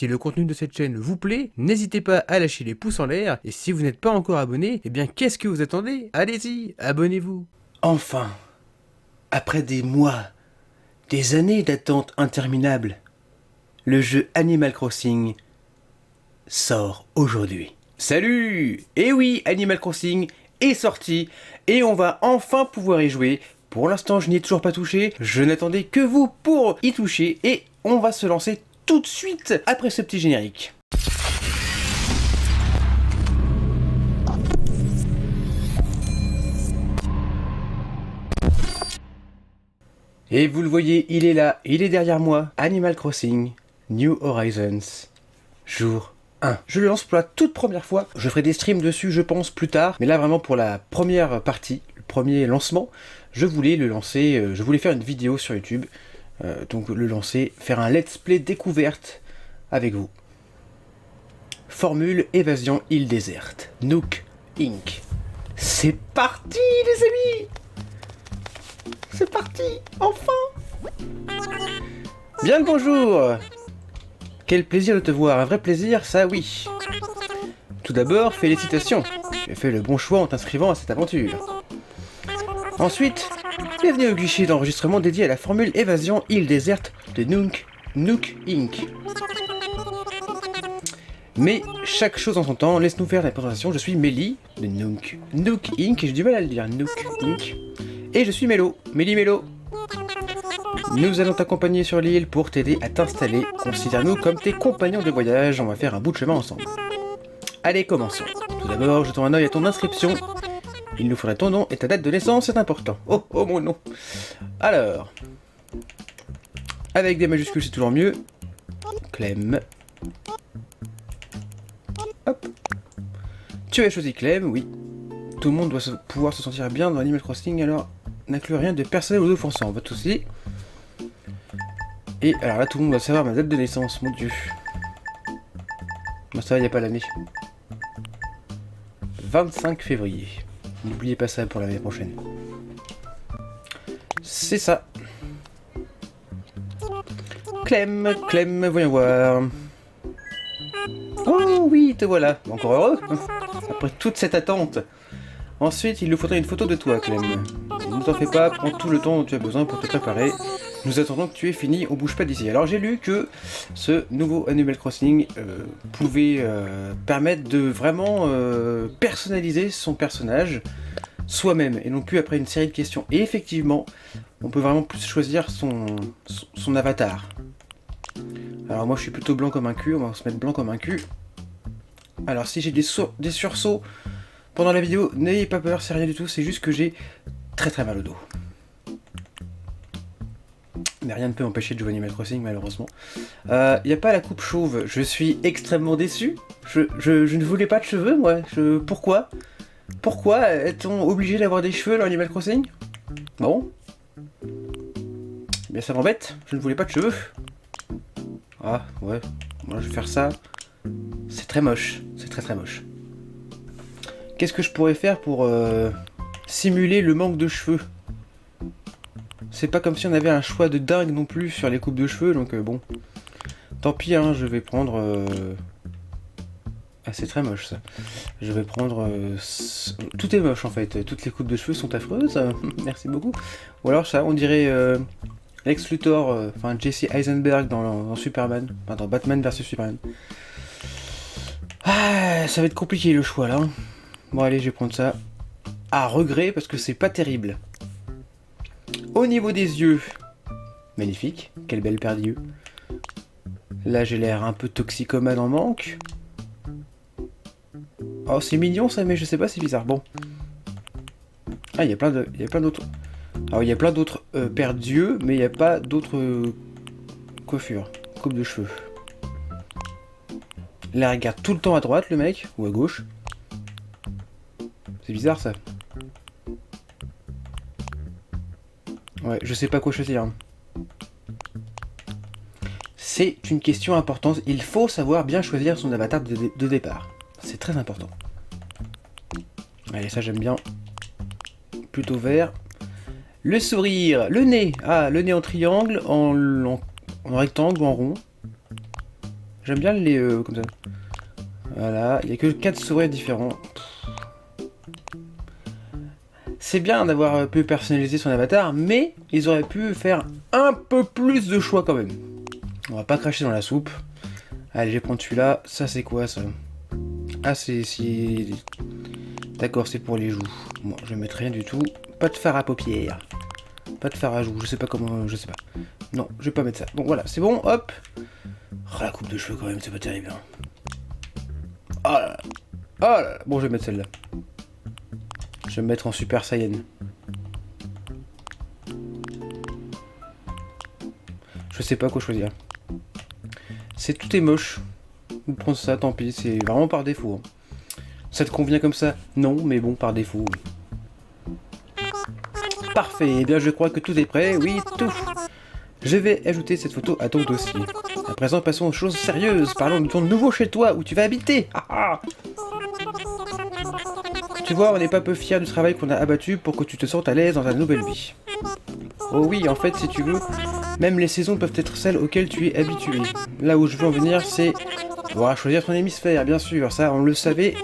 Si le contenu de cette chaîne vous plaît, n'hésitez pas à lâcher les pouces en l'air, et si vous n'êtes pas encore abonné, eh bien qu'est-ce que vous attendez? Allez-y, abonnez-vous. Enfin, après des mois, des années d'attente interminable, le jeu Animal Crossing sort aujourd'hui. Salut! Eh oui, Animal Crossing est sorti et on va enfin pouvoir y jouer. Pour l'instant, je n'y ai toujours pas touché. Je n'attendais que vous pour y toucher et on va se lancer tout de suite après ce petit générique. Et vous le voyez, il est là, il est derrière moi. Animal Crossing New Horizons, jour 1. Je le lance pour la toute première fois. Je ferai des streams dessus, je pense, plus tard. Mais là, vraiment, pour la première partie, le premier lancement, je voulais le lancer, je voulais faire une vidéo sur YouTube. Donc le lancer, faire un let's play découverte avec vous. Formule évasion île déserte. Nook Inc. C'est parti, les amis! C'est parti, enfin! Bien le bonjour! Quel plaisir de te voir, un vrai plaisir, ça oui! Tout d'abord, félicitations! Tu as fait le bon choix en t'inscrivant à cette aventure. Ensuite, bienvenue au guichet d'enregistrement dédié à la formule évasion île déserte de Nook Inc. Mais chaque chose en son temps, laisse-nous faire la présentation. Je suis Mélie de Nook Inc. J'ai du mal à le dire, Nook Inc. Et je suis Mélo, Méli-Mélo. Nous allons t'accompagner sur l'île pour t'aider à t'installer. Considère-nous comme tes compagnons de voyage, on va faire un bout de chemin ensemble. Allez, commençons. Tout d'abord, jetons un œil à ton inscription. Il nous faudra ton nom et ta date de naissance, c'est important. Oh, oh mon nom. Alors, avec des majuscules, c'est toujours mieux. Clem. Hop. Tu as choisi Clem, oui. Tout le monde doit pouvoir se sentir bien dans Animal Crossing, alors n'inclus rien de personnel ou d'offensant, pas de soucis. Et alors là, tout le monde doit savoir ma date de naissance, mon dieu. Bon, ça va, il n'y a pas l'année. 25 février. N'oubliez pas ça pour l'année prochaine. C'est ça. Clem, voyons voir. Oh oui, te voilà. Encore heureux. Après toute cette attente. Ensuite, il nous faudrait une photo de toi, Clem. Ne t'en fais pas, prends tout le temps dont tu as besoin pour te préparer. Nous attendons que tu aies fini, on bouge pas d'ici. Alors j'ai lu que ce nouveau Animal Crossing pouvait permettre de vraiment personnaliser son personnage soi-même, et non plus après une série de questions. Et effectivement, on peut vraiment plus choisir son avatar. Alors moi je suis plutôt blanc comme un cul, on va se mettre blanc comme un cul. Alors si j'ai des sursauts pendant la vidéo, n'ayez pas peur, c'est rien du tout, c'est juste que j'ai très mal au dos. Mais rien ne peut m'empêcher de jouer Animal Crossing, malheureusement. Y a pas la coupe chauve, je suis extrêmement déçu. Je ne voulais pas de cheveux, moi. Pourquoi est-on obligé d'avoir des cheveux dans Animal Crossing? Bon. Eh bien ça m'embête, je ne voulais pas de cheveux. Ah, ouais. Moi je vais faire ça. C'est très moche, c'est très moche. Qu'est-ce que je pourrais faire pour simuler le manque de cheveux? C'est pas comme si on avait un choix de dingue non plus sur les coupes de cheveux, donc bon. Tant pis, hein, je vais prendre... Ah, c'est très moche, ça. Je vais prendre... Tout est moche, en fait. Toutes les coupes de cheveux sont affreuses. Merci beaucoup. Ou alors, ça, on dirait... Lex Luthor, enfin Jesse Eisenberg dans Superman. Enfin, dans Batman vs Superman. Ah, ça va être compliqué, le choix, là. Bon, allez, je vais prendre ça. À regret, parce que c'est pas terrible. Au niveau des yeux, magnifique, quelle belle paire d'yeux. Là j'ai l'air un peu toxicomane en manque. Oh c'est mignon ça, mais je sais pas, c'est bizarre. Bon. Ah il y a plein d'autres. Alors il y a plein d'autres paires d'yeux, mais il n'y a pas d'autres coiffures, coupe de cheveux. Là il regarde tout le temps à droite le mec, ou à gauche. C'est bizarre ça. Ouais, je sais pas quoi choisir. C'est une question importante. Il faut savoir bien choisir son avatar de départ. C'est très important. Allez, ça j'aime bien. Plutôt vert. Le sourire, le nez. Ah, le nez en triangle, en rectangle ou en rond. J'aime bien les comme ça. Voilà, il n'y a que 4 sourires différents. C'est bien d'avoir pu personnaliser son avatar, mais ils auraient pu faire un peu plus de choix quand même. On va pas cracher dans la soupe. Allez, je vais prendre celui-là. Ça, c'est quoi, ça? Ah, c'est... D'accord, c'est pour les joues. Bon, je vais mettre rien du tout. Pas de fard à paupières. Pas de fard à joues. Je sais pas comment... Je sais pas. Non, je vais pas mettre ça. Bon, voilà, c'est bon, hop. Oh, la coupe de cheveux, quand même, c'est pas terrible. Hein. Oh là là. Oh là là. Bon, je vais mettre celle-là. Je vais me mettre en Super Saiyan. Je sais pas quoi choisir. Tout est moche. Ou prendre ça, tant pis, c'est vraiment par défaut. Hein. Ça te convient comme ça? Non, mais bon, par défaut. Parfait, eh bien je crois que tout est prêt, oui, tout. Je vais ajouter cette photo à ton dossier. À présent, passons aux choses sérieuses. Parlons de ton nouveau chez toi, où tu vas habiter. Ah, ah. Tu vois, on n'est pas peu fiers du travail qu'on a abattu pour que tu te sentes à l'aise dans ta nouvelle vie. Oh oui, en fait, si tu veux, même les saisons peuvent être celles auxquelles tu es habitué. Là où je veux en venir, c'est... Tu devras choisir ton hémisphère, bien sûr, ça, on le savait.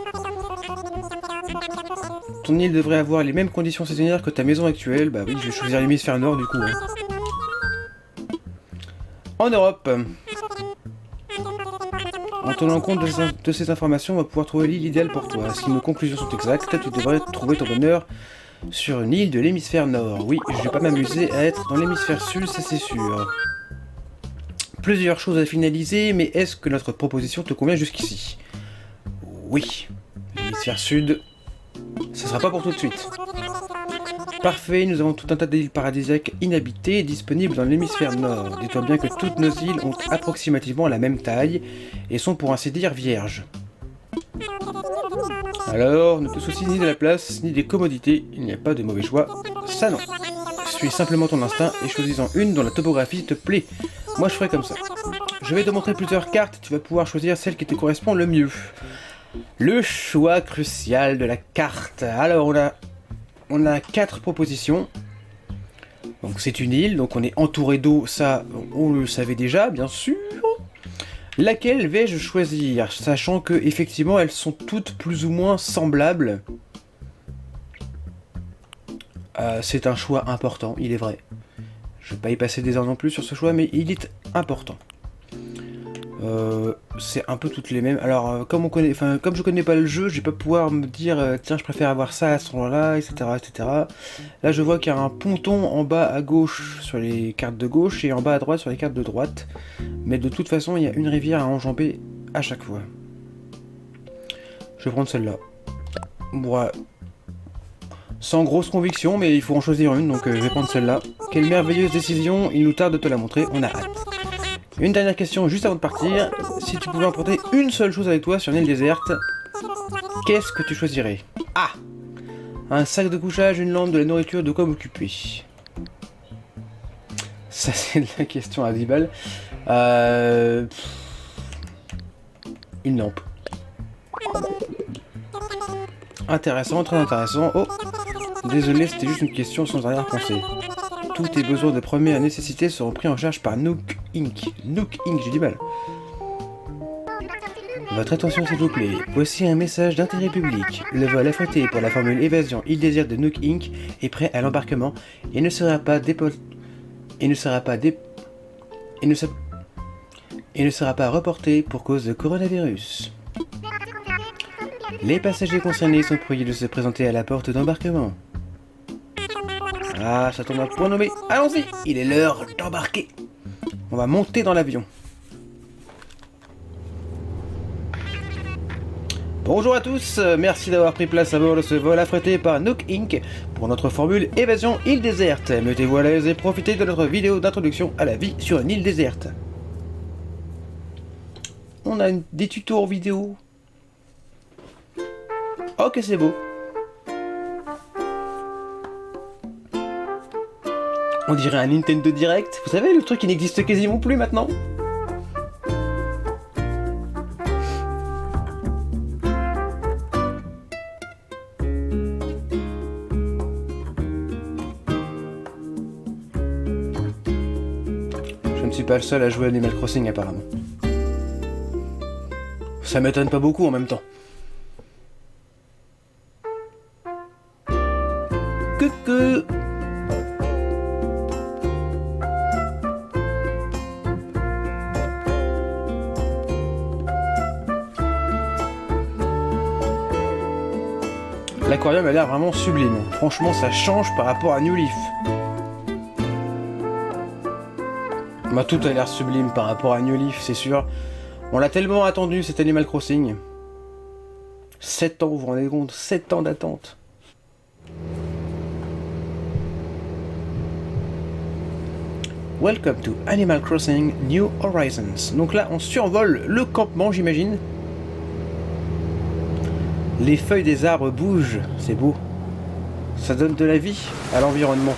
Ton île devrait avoir les mêmes conditions saisonnières que ta maison actuelle. Bah oui, je vais choisir l'hémisphère nord, du coup. Hein. En Europe... En tenant compte de ces informations, on va pouvoir trouver l'île idéale pour toi. Si nos conclusions sont exactes, tu devrais trouver ton bonheur sur une île de l'hémisphère nord. Oui, je vais pas m'amuser à être dans l'hémisphère sud, ça c'est sûr. Plusieurs choses à finaliser, mais est-ce que notre proposition te convient jusqu'ici? Oui. L'hémisphère sud, ce sera pas pour tout de suite. Parfait, nous avons tout un tas d'îles paradisiaques inhabitées disponibles dans l'hémisphère nord. Dis-toi bien que toutes nos îles ont approximativement la même taille et sont pour ainsi dire vierges. Alors, ne te soucie ni de la place, ni des commodités, il n'y a pas de mauvais choix, ça non. Suis simplement ton instinct et choisis-en une dont la topographie te plaît. Moi je ferai comme ça. Je vais te montrer plusieurs cartes, tu vas pouvoir choisir celle qui te correspond le mieux. Le choix crucial de la carte. Alors on a 4 propositions. Donc c'est une île, donc on est entouré d'eau, ça on le savait déjà, bien sûr. Laquelle vais-je choisir, sachant que effectivement elles sont toutes plus ou moins semblables. C'est un choix important, il est vrai. Je vais pas y passer des heures non plus sur ce choix, mais il est important. C'est un peu toutes les mêmes. Alors, comme je connais pas le jeu, je vais pas pouvoir me dire tiens, je préfère avoir ça à ce moment-là, etc., etc. Là, je vois qu'il y a un ponton en bas à gauche sur les cartes de gauche et en bas à droite sur les cartes de droite. Mais de toute façon, il y a une rivière à enjamber à chaque fois. Je vais prendre celle-là. Voilà. Sans grosse conviction, mais il faut en choisir une, donc je vais prendre celle-là. Quelle merveilleuse décision, il nous tarde de te la montrer, on a hâte. Une dernière question juste avant de partir. Si tu pouvais emporter une seule chose avec toi sur une île déserte, qu'est-ce que tu choisirais? Ah! Un sac de couchage, une lampe, de la nourriture, de quoi m'occuper. Ça c'est la question à 10 balles. Une lampe. Intéressant, très intéressant. Oh! Désolé, c'était juste une question sans arrière-pensée. Tous tes besoins de première nécessité seront pris en charge par Nook Inc. Nook Inc, j'ai du mal. Votre attention s'il vous plaît, voici un message d'intérêt public. Le vol affrété pour la formule évasion île déserte de Nook Inc. est prêt à l'embarquement et ne sera pas reporté pour cause de coronavirus. Les passagers concernés sont priés de se présenter à la porte d'embarquement. Ah, ça tombe à point nommé. Allons-y, il est l'heure d'embarquer. On va monter dans l'avion. Bonjour à tous, merci d'avoir pris place à bord de ce vol affrété par Nook Inc. pour notre formule évasion île déserte. Mettez-vous à l'aise et profitez de notre vidéo d'introduction à la vie sur une île déserte. On a des tutos en vidéo. Ok, c'est beau. On dirait un Nintendo Direct. Vous savez, le truc qui n'existe quasiment plus maintenant. Je ne suis pas le seul à jouer à Animal Crossing apparemment. Ça m'étonne pas beaucoup en même temps. Coucou. L'aquarium a l'air vraiment sublime. Franchement, ça change par rapport à New Leaf. Bah, tout a l'air sublime par rapport à New Leaf, c'est sûr. On l'a tellement attendu, cet Animal Crossing. 7 ans, vous vous rendez compte? 7 ans d'attente. Welcome to Animal Crossing New Horizons. Donc là, on survole le campement, j'imagine. Les feuilles des arbres bougent, c'est beau. Ça donne de la vie à l'environnement.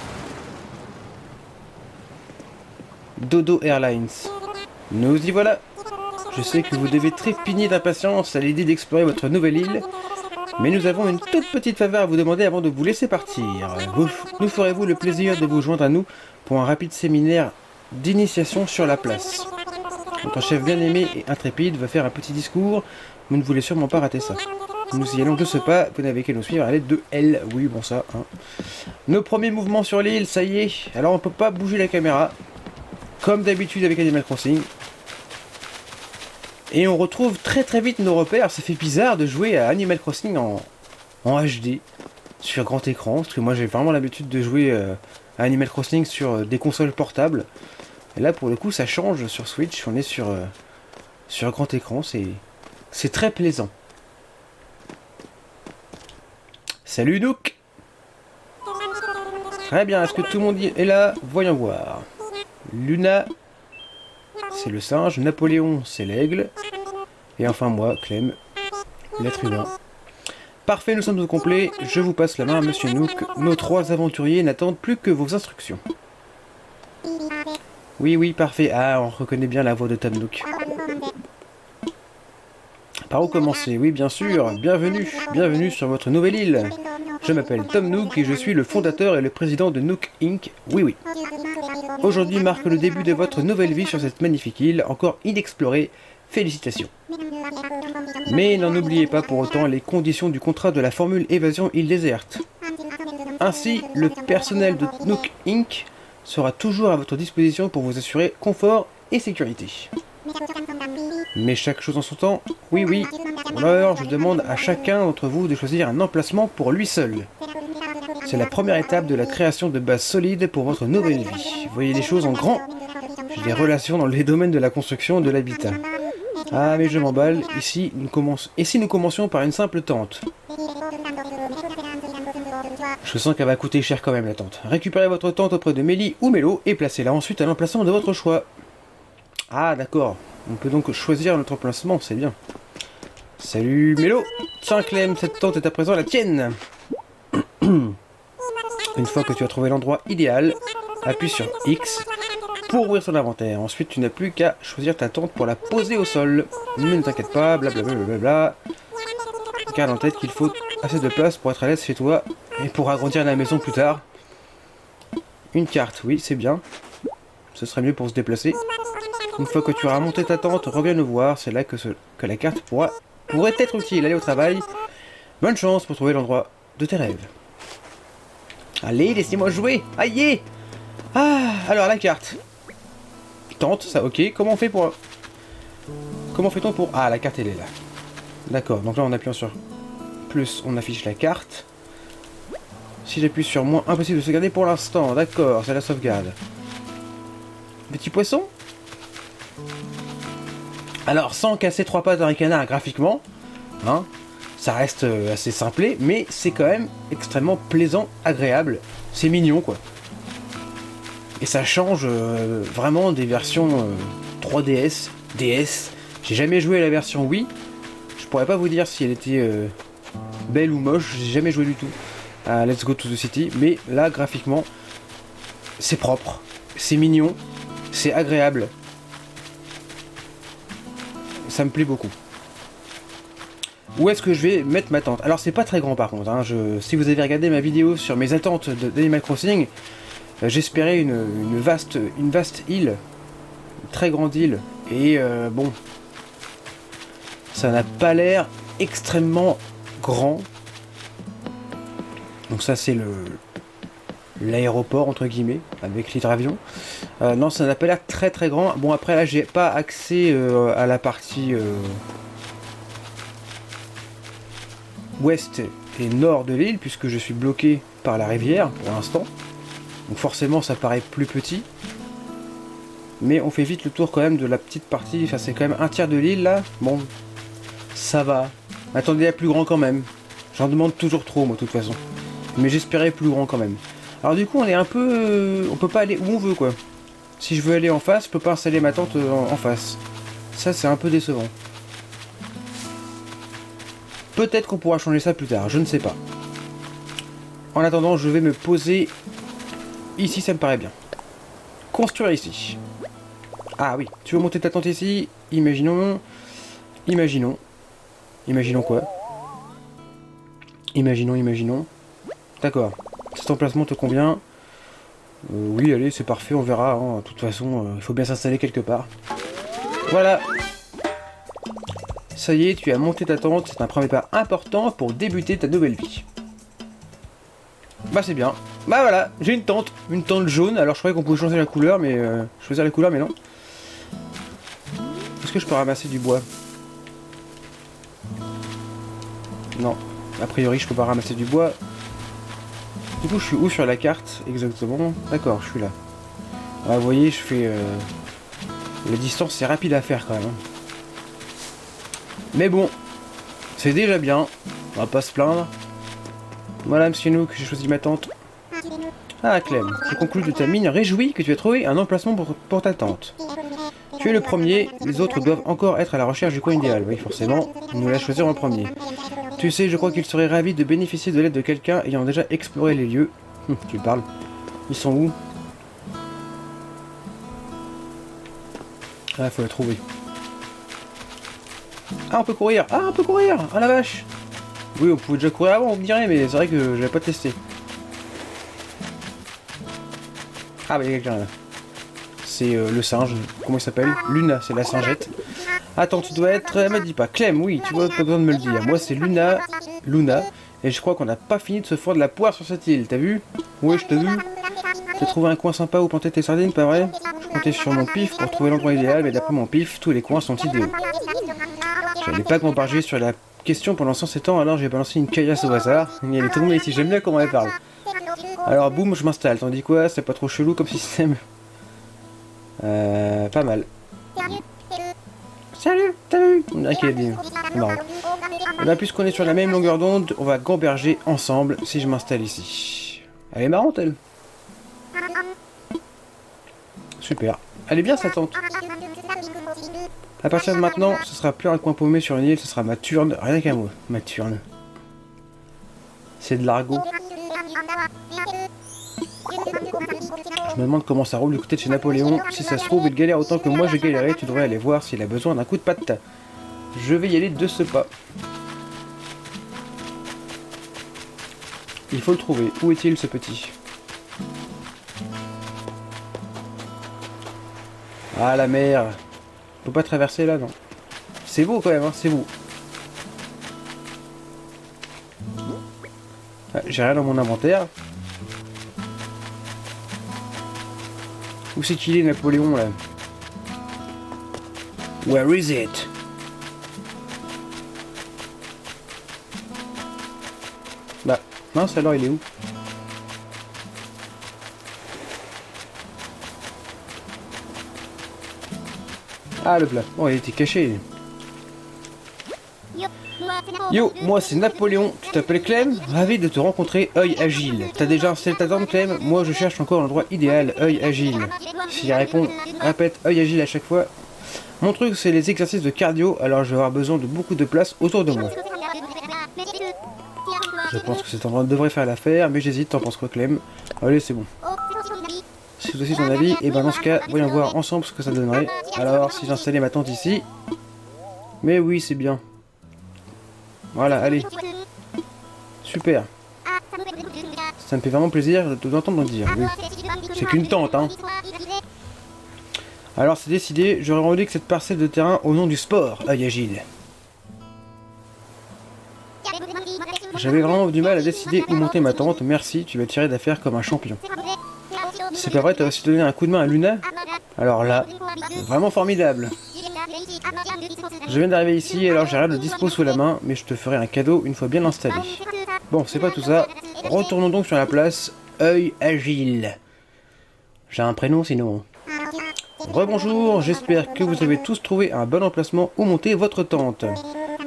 Dodo Airlines. Nous y voilà. Je sais que vous devez trépigner d'impatience à l'idée d'explorer votre nouvelle île, mais nous avons une toute petite faveur à vous demander avant de vous laisser partir. Nous ferez-vous le plaisir de vous joindre à nous pour un rapide séminaire d'initiation sur la place. Votre chef bien-aimé et intrépide va faire un petit discours, vous ne voulez sûrement pas rater ça. Nous y allons de ce pas, vous n'avez qu'à nous suivre à l'aide de L. Oui, bon ça, hein. Nos premiers mouvements sur l'île, ça y est. Alors on peut pas bouger la caméra, comme d'habitude avec Animal Crossing. Et on retrouve très très vite nos repères. Ça fait bizarre de jouer à Animal Crossing en HD, sur grand écran, parce que moi j'ai vraiment l'habitude de jouer à Animal Crossing sur des consoles portables. Et là pour le coup ça change sur Switch, on est sur grand écran, c'est très plaisant. Salut Nook. Très bien, est-ce que tout le monde est là? Voyons voir. Luna, c'est le singe. Napoléon, c'est l'aigle. Et enfin moi, Clem, l'être humain. Parfait, nous sommes au complet. Je vous passe la main à Monsieur Nook. Nos 3 aventuriers n'attendent plus que vos instructions. Oui, oui, parfait. Ah, on reconnaît bien la voix de Tom Nook. Par où commencer? Oui, bien sûr. Bienvenue sur votre nouvelle île. Je m'appelle Tom Nook et je suis le fondateur et le président de Nook Inc. Oui, oui. Aujourd'hui marque le début de votre nouvelle vie sur cette magnifique île, encore inexplorée. Félicitations. Mais n'en oubliez pas pour autant les conditions du contrat de la formule évasion île déserte. Ainsi, le personnel de Nook Inc. sera toujours à votre disposition pour vous assurer confort et sécurité. Mais chaque chose en son temps, oui oui. Alors je demande à chacun d'entre vous de choisir un emplacement pour lui seul. C'est la première étape de la création de bases solides pour votre nouvelle vie. Voyez les choses en grand. J'ai des relations dans les domaines de la construction et de l'habitat. Ah mais je m'emballe, ici nous commencions par une simple tente. Je sens qu'elle va coûter cher quand même la tente. Récupérez votre tente auprès de Mélie ou Mélo et placez-la ensuite à l'emplacement de votre choix. Ah d'accord, on peut donc choisir notre emplacement, c'est bien. Salut Mélo. Tiens Clem, cette tente est à présent la tienne. Une fois que tu as trouvé l'endroit idéal, appuie sur X pour ouvrir ton inventaire. Ensuite, tu n'as plus qu'à choisir ta tente pour la poser au sol. Mais ne t'inquiète pas, blablabla. Garde en tête qu'il faut assez de place pour être à l'aise chez toi et pour agrandir la maison plus tard. Une carte, oui, c'est bien. Ce serait mieux pour se déplacer. Une fois que tu auras monté ta tente, reviens nous voir. C'est là que la carte pourrait être utile. Allez au travail. Bonne chance pour trouver l'endroit de tes rêves. Allez, laissez-moi jouer. Aïe. Ah, alors la carte. Tente, ça, ok. Comment fait-on pour... Ah, la carte, elle est là. D'accord, donc là, en appuyant sur plus, on affiche la carte. Si j'appuie sur moins, impossible de sauvegarder pour l'instant. D'accord, c'est la sauvegarde. Petit poisson. Alors, sans casser 3 pattes d'un canard graphiquement, hein, ça reste assez simplé, mais c'est quand même extrêmement plaisant, agréable. C'est mignon, quoi. Et ça change vraiment des versions 3DS, DS. J'ai jamais joué à la version Wii. Je pourrais pas vous dire si elle était belle ou moche. J'ai jamais joué du tout à Let's Go to the City. Mais là, graphiquement, c'est propre, c'est mignon, c'est agréable. Ça me plaît beaucoup. Où est-ce que je vais mettre ma tente? Alors c'est pas très grand par contre, hein. Si vous avez regardé ma vidéo sur mes attentes d'Animal Crossing, j'espérais une vaste île, une très grande île, et bon, Ça n'a pas l'air extrêmement grand. Donc ça c'est l'aéroport entre guillemets avec l'hydravion. Non, ça n'a pas l'air très très grand. Bon après là j'ai pas accès à la partie ouest et nord de l'île puisque je suis bloqué par la rivière pour l'instant. Donc forcément ça paraît plus petit. Mais on fait vite le tour quand même de la petite partie. Enfin c'est quand même un tiers de l'île là. Bon, ça va. Attendez à plus grand quand même. J'en demande toujours trop moi de toute façon. Mais j'espérais plus grand quand même. Alors du coup on est un peu... on peut pas aller où on veut quoi. Si je veux aller en face, je peux pas installer ma tente en face. Ça c'est un peu décevant. Peut-être qu'on pourra changer ça plus tard, je ne sais pas. En attendant, je vais me poser ici, ça me paraît bien. Construire ici. Ah oui, tu veux monter ta tente ici? Imaginons... Imaginons quoi? Imaginons. D'accord. Cet emplacement te convient? Oui, allez, c'est parfait, on verra. Hein. De toute façon, il faut bien s'installer quelque part. Voilà. Ça y est, tu as monté ta tente. C'est un premier pas important pour débuter ta nouvelle vie. Bah c'est bien. Bah voilà, j'ai une tente jaune. Alors je croyais qu'on pouvait changer la couleur, mais choisir la couleur, mais non. Est-ce que je peux ramasser du bois? Non, a priori je peux pas ramasser du bois. Du coup je suis où sur la carte exactement? D'accord, je suis là. Ah, vous voyez, je fais... La distance c'est rapide à faire quand même. Mais bon, c'est déjà bien. On va pas se plaindre. Voilà monsieur Nook, j'ai choisi ma tente. Ah Clem, je conclus de ta mine réjoui que tu as trouvé un emplacement pour ta tente. Tu es le premier, les autres doivent encore être à la recherche du coin idéal. Oui forcément, nous la choisir en premier. Tu sais, je crois qu'il serait ravi de bénéficier de l'aide de quelqu'un ayant déjà exploré les lieux. Tu parles. Ils sont où? Ah, faut la trouver. Ah, on peut courir! Ah, on peut courir! Ah la vache! Oui, on pouvait déjà courir avant, on me dirait, mais c'est vrai que je l'avais pas testé. Ah, bah, il y a quelqu'un là. C'est le singe. Comment il s'appelle? Luna, c'est la singette. Attends, tu dois être... Elle m'a dit pas. Clem, oui, tu vois, pas besoin de me le dire. Moi, c'est Luna. Et je crois qu'on n'a pas fini de se fondre de la poire sur cette île. T'as vu? Oui, je t'ai vu. T'as trouvé un coin sympa où planter tes sardines, pas vrai? Je comptais sur mon pif pour trouver l'endroit idéal, mais d'après mon pif, tous les coins sont idéaux. Je n'allais pas m'embarger sur la question pendant 107 ans, alors j'ai balancé une caillasse au hasard. Et elle est tombée ici, j'aime bien comment elle parle. Alors boum, je m'installe, tandis quoi, c'est pas trop chelou comme système. Pas mal. Salut, t'as vu? Ok, bien. C'est marrant. Là, puisqu'on est sur la même longueur d'onde, on va gamberger ensemble si je m'installe ici. Elle est marrante, elle. Super. Elle est bien, sa tente. À partir de maintenant, ce sera plus un coin paumé sur une île, ce sera ma turne, rien qu'à moi. Ma turne. C'est de l'argot. Je me demande comment ça roule du côté de chez Napoléon. Si ça se trouve, il galère autant que moi je galérais, tu devrais aller voir s'il a besoin d'un coup de patte. Je vais y aller de ce pas. Il faut le trouver. Où est-il ce petit? Ah la mer. Faut pas traverser là, non. C'est beau quand même, hein, c'est beau. Ah, j'ai rien dans mon inventaire. Où c'est qu'il est, Napoléon, là? Where is it? Bah, mince, alors il est où? Ah, le plat. Oh, il était caché. Yo, moi c'est Napoléon, tu t'appelles Clem? Ravi de te rencontrer, œil agile. T'as déjà installé ta tente, Clem? Moi je cherche encore l'endroit idéal, œil agile. S'il répond, répète œil agile à chaque fois. Mon truc c'est les exercices de cardio, alors je vais avoir besoin de beaucoup de place autour de moi. Je pense que cet endroit devrait faire l'affaire, mais j'hésite, t'en penses quoi, Clem? Allez, c'est bon. Si c'est aussi ton avis, et ben dans ce cas, voyons voir ensemble ce que ça donnerait. Alors, si j'installais ma tente ici... Mais oui, c'est bien. Voilà, allez. Super. Ça me fait vraiment plaisir de t'entendre dire, oui. C'est qu'une tente, hein. Alors, c'est décidé, j'aurais rendu que cette parcelle de terrain au nom du sport, œil agile. J'avais vraiment du mal à décider où monter ma tente. Merci, tu vas tirer d'affaire comme un champion. C'est pas vrai, t'as aussi donné un coup de main à Luna? Alors là, vraiment formidable. Je viens d'arriver ici, alors j'ai rien de dispo sous la main, mais je te ferai un cadeau une fois bien installé. Bon, c'est pas tout ça. Retournons donc sur la place. Œil agile. J'ai un prénom sinon. Rebonjour, j'espère que vous avez tous trouvé un bon emplacement où monter votre tente.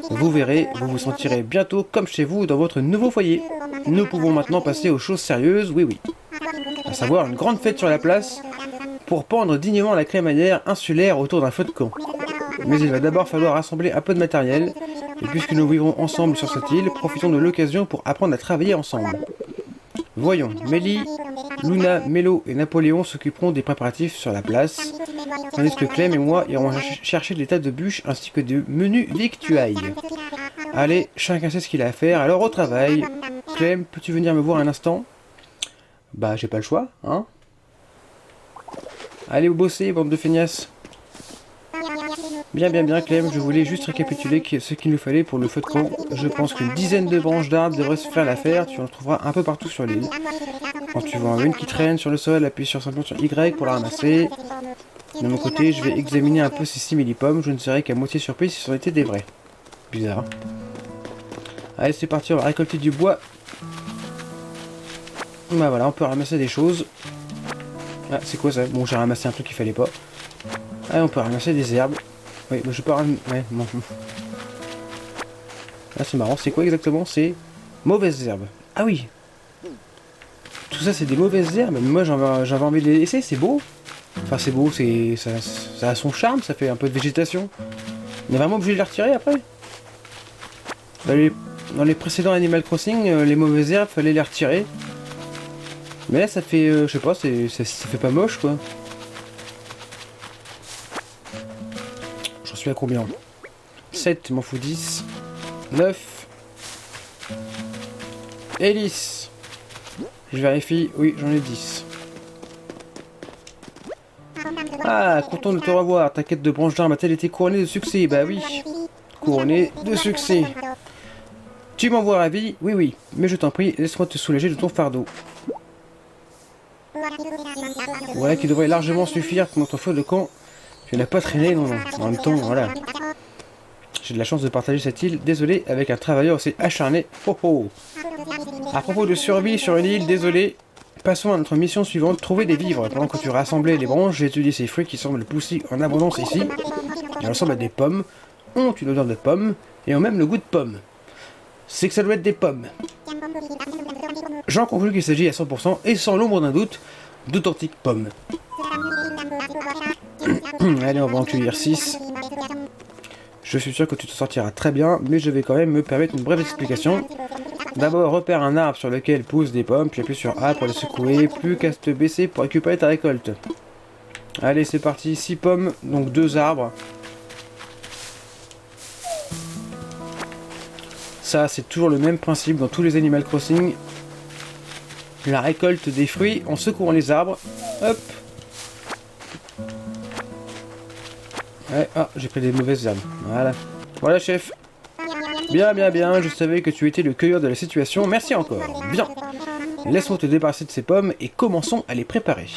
Vous verrez, vous vous sentirez bientôt comme chez vous dans votre nouveau foyer. Nous pouvons maintenant passer aux choses sérieuses, oui. À savoir une grande fête sur la place pour pendre dignement la crémaillère insulaire autour d'un feu de camp. Mais il va d'abord falloir rassembler un peu de matériel, et puisque nous vivrons ensemble sur cette île, profitons de l'occasion pour apprendre à travailler ensemble. Voyons, Mélie, Luna, Mélo et Napoléon s'occuperont des préparatifs sur la place, tandis que Clem et moi irons chercher des tas de bûches ainsi que de menus victuailles. Allez, chacun sait ce qu'il a à faire, alors au travail. Clem, peux-tu venir me voir un instant? Bah, j'ai pas le choix, hein? Allez, bosser, bande de feignasses. Bien, Clem, je voulais juste récapituler ce qu'il nous fallait pour le feu de camp. Je pense qu'une dizaine de branches d'arbres devraient se faire l'affaire, tu en trouveras un peu partout sur l'île. Quand tu vois une qui traîne sur le sol, appuie simplement sur Y pour la ramasser. De mon côté, je vais examiner un peu ces simili-pommes, je ne serai qu'à moitié surpris si c'en était des vrais. Bizarre. Allez, c'est parti, on va récolter du bois. Bah voilà, on peut ramasser des choses. Ah, c'est quoi ça? Bon, j'ai ramassé un truc qu'il fallait pas. Allez, on peut ramasser des herbes. Oui, mais je peux ramasser... Ouais, bon. Ah, c'est marrant, c'est quoi exactement? C'est mauvaises herbes. Ah oui. Tout ça, c'est des mauvaises herbes. Mais moi, j'avais envie de les laisser, c'est beau. Enfin, c'est beau, ça a son charme, ça fait un peu de végétation. On est vraiment obligé de les retirer après? Dans les précédents Animal Crossing, les mauvaises herbes, fallait les retirer. Mais là, ça fait, je sais pas, ça fait pas moche, quoi. J'en suis à combien? 7, m'en fous 10. 9. Et 10. Je vérifie, oui, j'en ai 10. Ah, content de te revoir. Ta quête de branche d'arbre a-t-elle été couronnée de succès? Bah oui. Couronnée de succès. Tu m'envoies ravi? Oui. Mais je t'en prie, laisse-moi te soulager de ton fardeau. Voilà qui devrait largement suffire pour notre feu de camp. Tu n'as pas traîné, non. En même temps, voilà. J'ai de la chance de partager cette île, désolé, avec un travailleur aussi acharné. Oh. À propos de survie sur une île, désolé. Passons à notre mission suivante, trouver des vivres. Pendant que tu rassemblais les branches, j'ai étudié ces fruits qui semblent pousser en abondance ici. Ils ressemblent à des pommes, ont une odeur de pomme, et ont même le goût de pomme. C'est que ça doit être des pommes. J'en conclus qu'il s'agit à 100%, et sans l'ombre d'un doute, d'authentiques pommes. Allez, on va en cueillir 6. Je suis sûr que tu te sortiras très bien, mais je vais quand même me permettre une brève explication. D'abord, repère un arbre sur lequel poussent des pommes, puis appuie sur A pour les secouer, plus qu'à te baisser pour récupérer ta récolte. Allez, c'est parti, 6 pommes, donc 2 arbres. Ça, c'est toujours le même principe dans tous les Animal Crossing. La récolte des fruits en secouant les arbres. Hop. Ouais, ah, j'ai pris des mauvaises herbes. Voilà, chef. Bien, je savais que tu étais le cueilleur de la situation, merci encore. Bien. Laisse-moi te débarrasser de ces pommes et commençons à les préparer.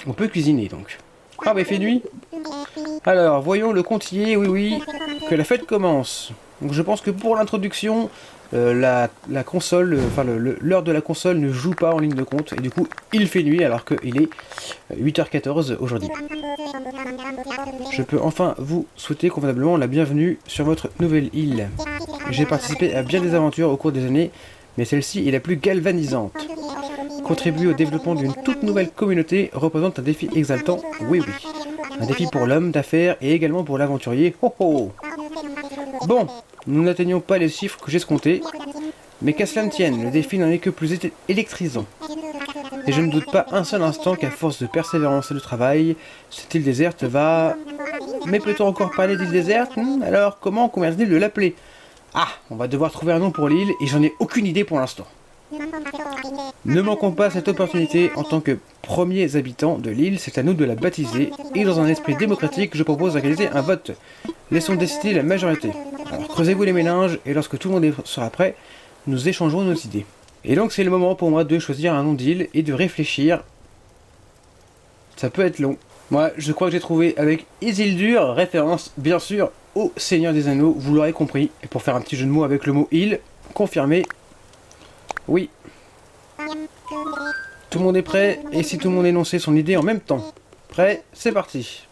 On peut cuisiner donc. Ah bah il fait nuit. Alors, voyons le comptier, oui, que la fête commence. Donc je pense que pour l'introduction, la console, enfin l'heure de la console ne joue pas en ligne de compte, et du coup il fait nuit alors qu'il est 8h14 aujourd'hui. Je peux enfin vous souhaiter convenablement la bienvenue sur votre nouvelle île. J'ai participé à bien des aventures au cours des années, mais celle-ci est la plus galvanisante. Contribuer au développement d'une toute nouvelle communauté représente un défi exaltant, oui. Un défi pour l'homme d'affaires et également pour l'aventurier, ho. Bon, nous n'atteignons pas les chiffres que j'escomptais, mais qu'à cela ne tienne, le défi n'en est que plus électrisant. Et je ne doute pas un seul instant qu'à force de persévérance et de travail, cette île déserte va... Mais peut-on encore parler d'île déserte? Alors, comment convient-il de l'appeler? Ah, on va devoir trouver un nom pour l'île, et j'en ai aucune idée pour l'instant. Ne manquons pas cette opportunité en tant que premiers habitants de l'île, c'est à nous de la baptiser, et dans un esprit démocratique, je propose d'organiser un vote. Laissons décider la majorité. Alors creusez-vous les méninges, et lorsque tout le monde sera prêt, nous échangerons nos idées. Et donc c'est le moment pour moi de choisir un nom d'île et de réfléchir. Ça peut être long. Moi, je crois que j'ai trouvé avec Isildur, référence bien sûr au Seigneur des Anneaux, vous l'aurez compris. Et pour faire un petit jeu de mots avec le mot île, confirmé. Oui. Tout le monde est prêt, et si tout le monde énonçait son idée en même temps. Prêt, c'est parti.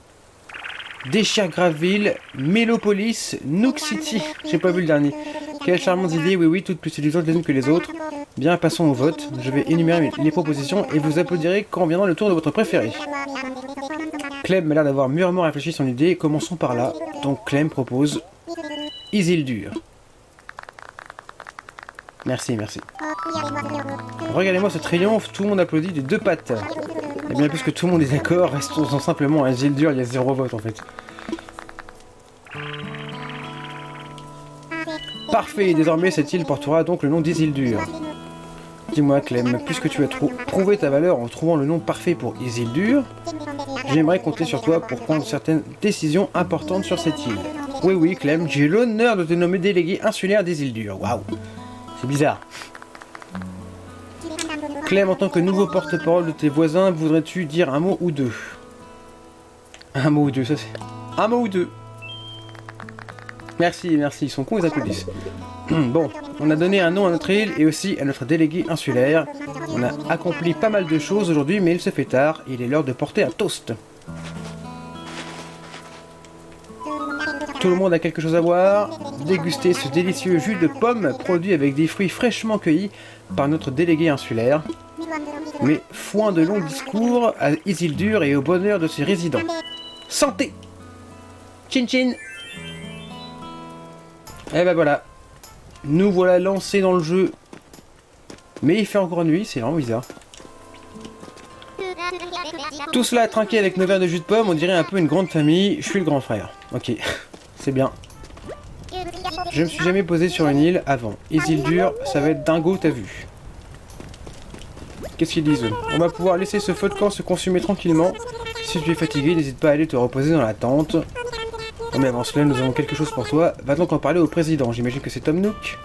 Déchire Graville, Mélopolis, Nook City. J'ai pas vu le dernier. Quelle charmante idée, oui, toutes plus séduisantes les unes que les autres. Bien, passons au vote. Je vais énumérer les propositions et vous applaudirez quand viendra le tour de votre préféré. Clem m'a l'air d'avoir mûrement réfléchi son idée. Commençons par là. Donc Clem propose Isildur. Merci. Regardez-moi ce triomphe, tout le monde applaudit des deux pattes. Et bien puisque tout le monde est d'accord, restons-en simplement à Isildur, il y a 0 vote en fait. Parfait, désormais cette île portera donc le nom d'Isildur. Dis-moi Clem, puisque tu as prouvé ta valeur en trouvant le nom parfait pour Isildur, j'aimerais compter sur toi pour prendre certaines décisions importantes sur cette île. Oui Clem, j'ai l'honneur de te nommer délégué insulaire d'Isildur. Waouh, c'est bizarre. Clem, en tant que nouveau porte-parole de tes voisins, voudrais-tu dire un mot ou deux? Un mot ou deux, ça c'est... Un mot ou deux. Merci, ils sont cons, ils applaudissent. Bon, on a donné un nom à notre île et aussi à notre délégué insulaire. On a accompli pas mal de choses aujourd'hui, mais il se fait tard, il est l'heure de porter un toast. Tout le monde a quelque chose à boire. Dégustez ce délicieux jus de pomme produit avec des fruits fraîchement cueillis par notre délégué insulaire. Mais foin de longs discours à Isildur et au bonheur de ses résidents. Santé! Chin chin! Et ben voilà. Nous voilà lancés dans le jeu. Mais il fait encore nuit, c'est vraiment bizarre. Tout cela trinqué avec nos verres de jus de pomme, on dirait un peu une grande famille. Je suis le grand frère. Ok, c'est bien. Je me suis jamais posé sur une île avant. Isildur, ça va être dingo, t'as vu. Qu'est-ce qu'ils disent? On va pouvoir laisser ce feu de camp se consumer tranquillement. Si tu es fatigué, n'hésite pas à aller te reposer dans la tente. Oh mais avant cela, nous avons quelque chose pour toi. Va donc en parler au président. J'imagine que c'est Tom Nook.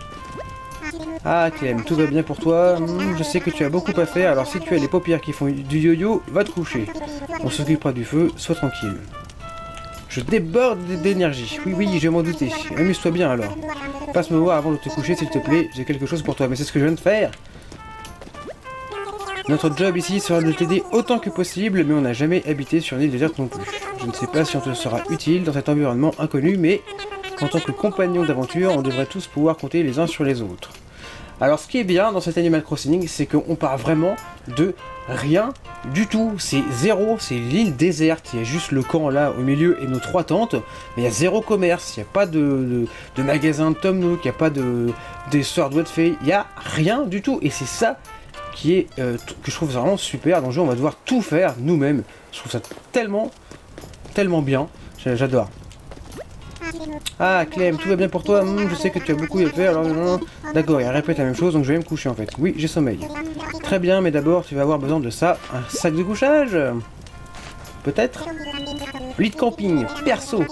Ah Clem, tout va bien pour toi. Je sais que tu as beaucoup à faire, alors si tu as les paupières qui font du yo-yo, va te coucher. On s'occupera du feu, sois tranquille. Je déborde d'énergie. Oui, je m'en doutais. Amuse-toi bien alors. Passe-me voir avant de te coucher s'il te plaît, j'ai quelque chose pour toi. Mais c'est ce que je viens de faire. Notre job ici sera de t'aider autant que possible, mais on n'a jamais habité sur une île déserte non plus. Je ne sais pas si on te sera utile dans cet environnement inconnu, mais en tant que compagnon d'aventure, on devrait tous pouvoir compter les uns sur les autres. Alors ce qui est bien dans cet Animal Crossing, c'est qu'on part vraiment de rien du tout. C'est zéro, c'est l'île déserte. Il y a juste le camp là au milieu et nos 3 tentes, mais il y a zéro commerce, il n'y a pas de magasin de Tom Nook, il n'y a pas des sœurs de fées, il n'y a rien du tout. Et c'est ça qui est que je trouve vraiment super. Dans le jeu, on va devoir tout faire nous-mêmes. Je trouve ça tellement bien. J'adore. Ah Clem, tout va bien pour toi? Je sais que tu as beaucoup à faire, alors... D'accord, il répète la même chose, donc je vais me coucher en fait. Oui, j'ai sommeil. Très bien, mais d'abord, tu vas avoir besoin de ça. Un sac de couchage? Peut-être? Lit de camping, perso.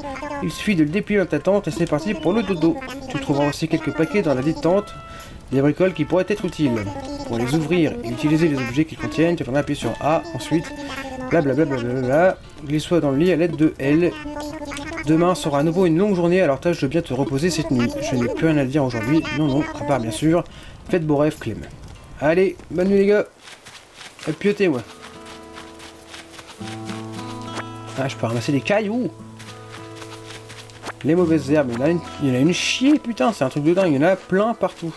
Il suffit de le déplier dans ta tente et c'est parti pour le dodo. Tu trouveras aussi quelques paquets dans la dite tente. Des bricoles qui pourraient être utiles. Pour les ouvrir et utiliser les objets qu'ils contiennent, tu vas appuyer sur A, ensuite... Blablabla, glisse-toi dans le lit à l'aide de L. Demain sera à nouveau une longue journée, alors tâche de bien te reposer cette nuit. Je n'ai plus rien à te dire aujourd'hui, non, à part bien sûr, faites beaux rêves Clem. Allez, bonne nuit les gars. Piotez moi. Ah, je peux ramasser des cailloux. Les mauvaises herbes, il y en a une chier, putain, c'est un truc de dingue, il y en a plein partout.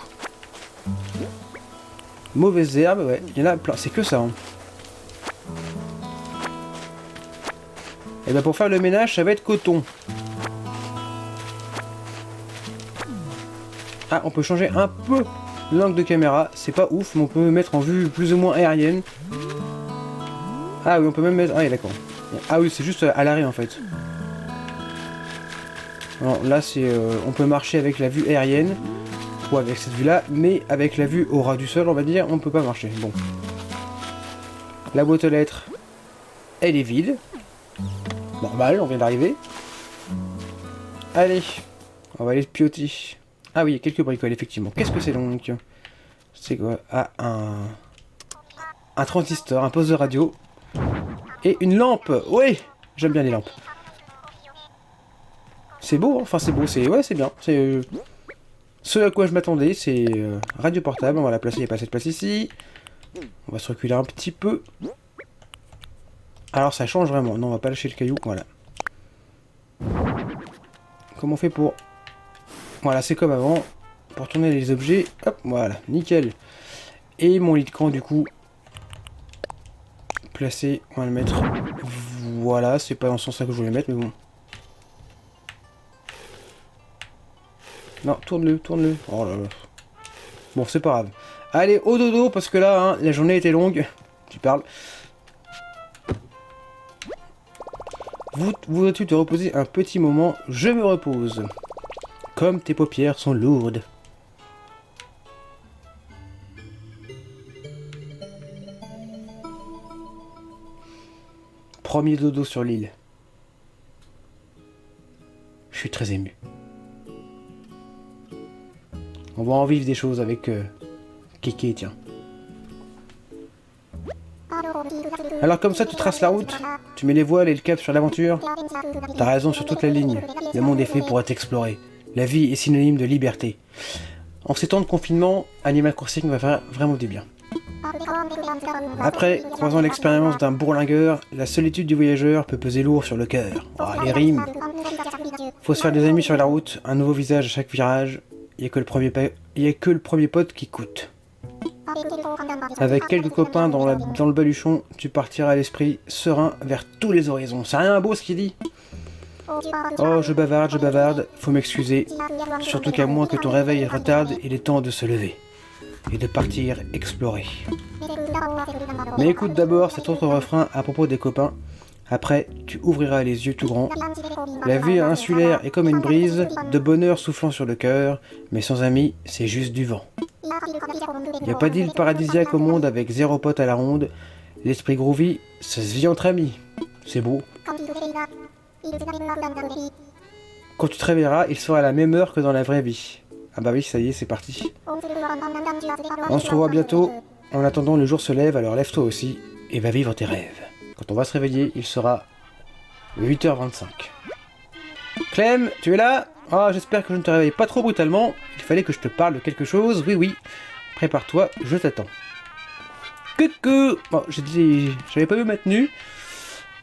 Mauvaises herbes, ouais, il y en a plein, c'est que ça. Hein. Et bien pour faire le ménage, ça va être coton. Ah, on peut changer un peu l'angle de caméra, c'est pas ouf, mais on peut mettre en vue plus ou moins aérienne. Ah oui, on peut même mettre... Ah oui, d'accord. Ah oui, c'est juste à l'arrêt en fait. Alors, là, c'est, on peut marcher avec la vue aérienne, ou avec cette vue-là, mais avec la vue au ras du sol, on va dire, on ne peut pas marcher. Bon. La boîte aux lettres, elle est vide. Normal, on vient d'arriver. Allez, on va aller pioter. Ah oui, quelques bricoles, effectivement. Qu'est-ce que c'est donc? C'est quoi? Ah, un transistor, un poste de radio. Et une lampe. Oui, j'aime bien les lampes. C'est beau, hein. Enfin c'est beau, ouais, c'est bien. C'est ce à quoi je m'attendais, c'est radio portable. On va la placer, il n'y a pas cette place ici. On va se reculer un petit peu. Alors ça change vraiment. Non, on va pas lâcher le caillou, voilà. Comment on fait pour... Voilà, c'est comme avant. Pour tourner les objets, hop, voilà, nickel. Et mon lit de camp, du coup, placé, on va le mettre... Voilà, c'est pas dans ce sens-là que je voulais le mettre, mais bon. Non, tourne-le, tourne-le. Oh là là. Bon, c'est pas grave. Allez, au dodo, parce que là, hein, la journée était longue. Tu parles. Voudrais-tu te reposer un petit moment? Je me repose. Comme tes paupières sont lourdes. Premier dodo sur l'île. Je suis très ému. On va en vivre des choses avec Kéké, tiens. Alors comme ça, tu traces la route, tu mets les voiles et le cap sur l'aventure. T'as raison sur toute la ligne. Le monde est fait pour être exploré. La vie est synonyme de liberté. En ces temps de confinement, Animal Crossing va faire vraiment du bien. Après, croisant l'expérience d'un bourlingueur, la solitude du voyageur peut peser lourd sur le cœur. Oh, les rimes. Faut se faire des amis sur la route, un nouveau visage à chaque virage. Il n'y a que le premier pote qui coûte. Avec quelques copains dans le baluchon, tu partiras à l'esprit serein vers tous les horizons. C'est rien beau ce qu'il dit. Oh, je bavarde, faut m'excuser. Surtout qu'à moins que ton réveil retarde, il est temps de se lever. Et de partir explorer. Mais écoute d'abord cet autre refrain à propos des copains. Après, tu ouvriras les yeux tout grands. La vie insulaire est comme une brise, de bonheur soufflant sur le cœur, mais sans amis, c'est juste du vent. Y a pas d'île paradisiaque au monde avec 0 pote à la ronde. L'esprit groovy, ça se vit entre amis. C'est beau. Quand tu te réveilleras, il sera à la même heure que dans la vraie vie. Ah bah oui, ça y est, c'est parti. On se revoit bientôt. En attendant, le jour se lève, alors lève-toi aussi et va vivre tes rêves. Quand on va se réveiller, il sera 8h25. Clem, tu es là? Ah, j'espère que je ne te réveille pas trop brutalement. Il fallait que je te parle de quelque chose. Oui, oui. Prépare-toi, je t'attends. Coucou! Bon, j'avais pas vu ma tenue.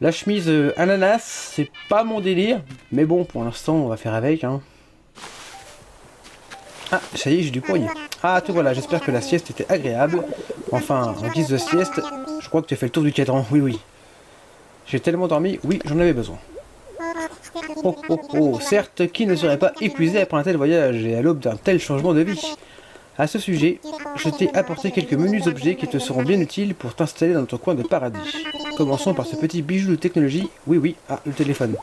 La chemise ananas, c'est pas mon délire. Mais bon, pour l'instant, on va faire avec, hein. Ah, ça y est, j'ai du courrier. Ah, tout voilà, j'espère que la sieste était agréable. Enfin, en guise de sieste, je crois que tu as fait le tour du cadran. Oui, oui. J'ai tellement dormi, oui, j'en avais besoin. Oh, oh, oh, certes, qui ne serait pas épuisé après un tel voyage et à l'aube d'un tel changement de vie? À ce sujet, je t'ai apporté quelques menus objets qui te seront bien utiles pour t'installer dans ton coin de paradis. Commençons par ce petit bijou de technologie. Oui, oui, ah, le téléphone.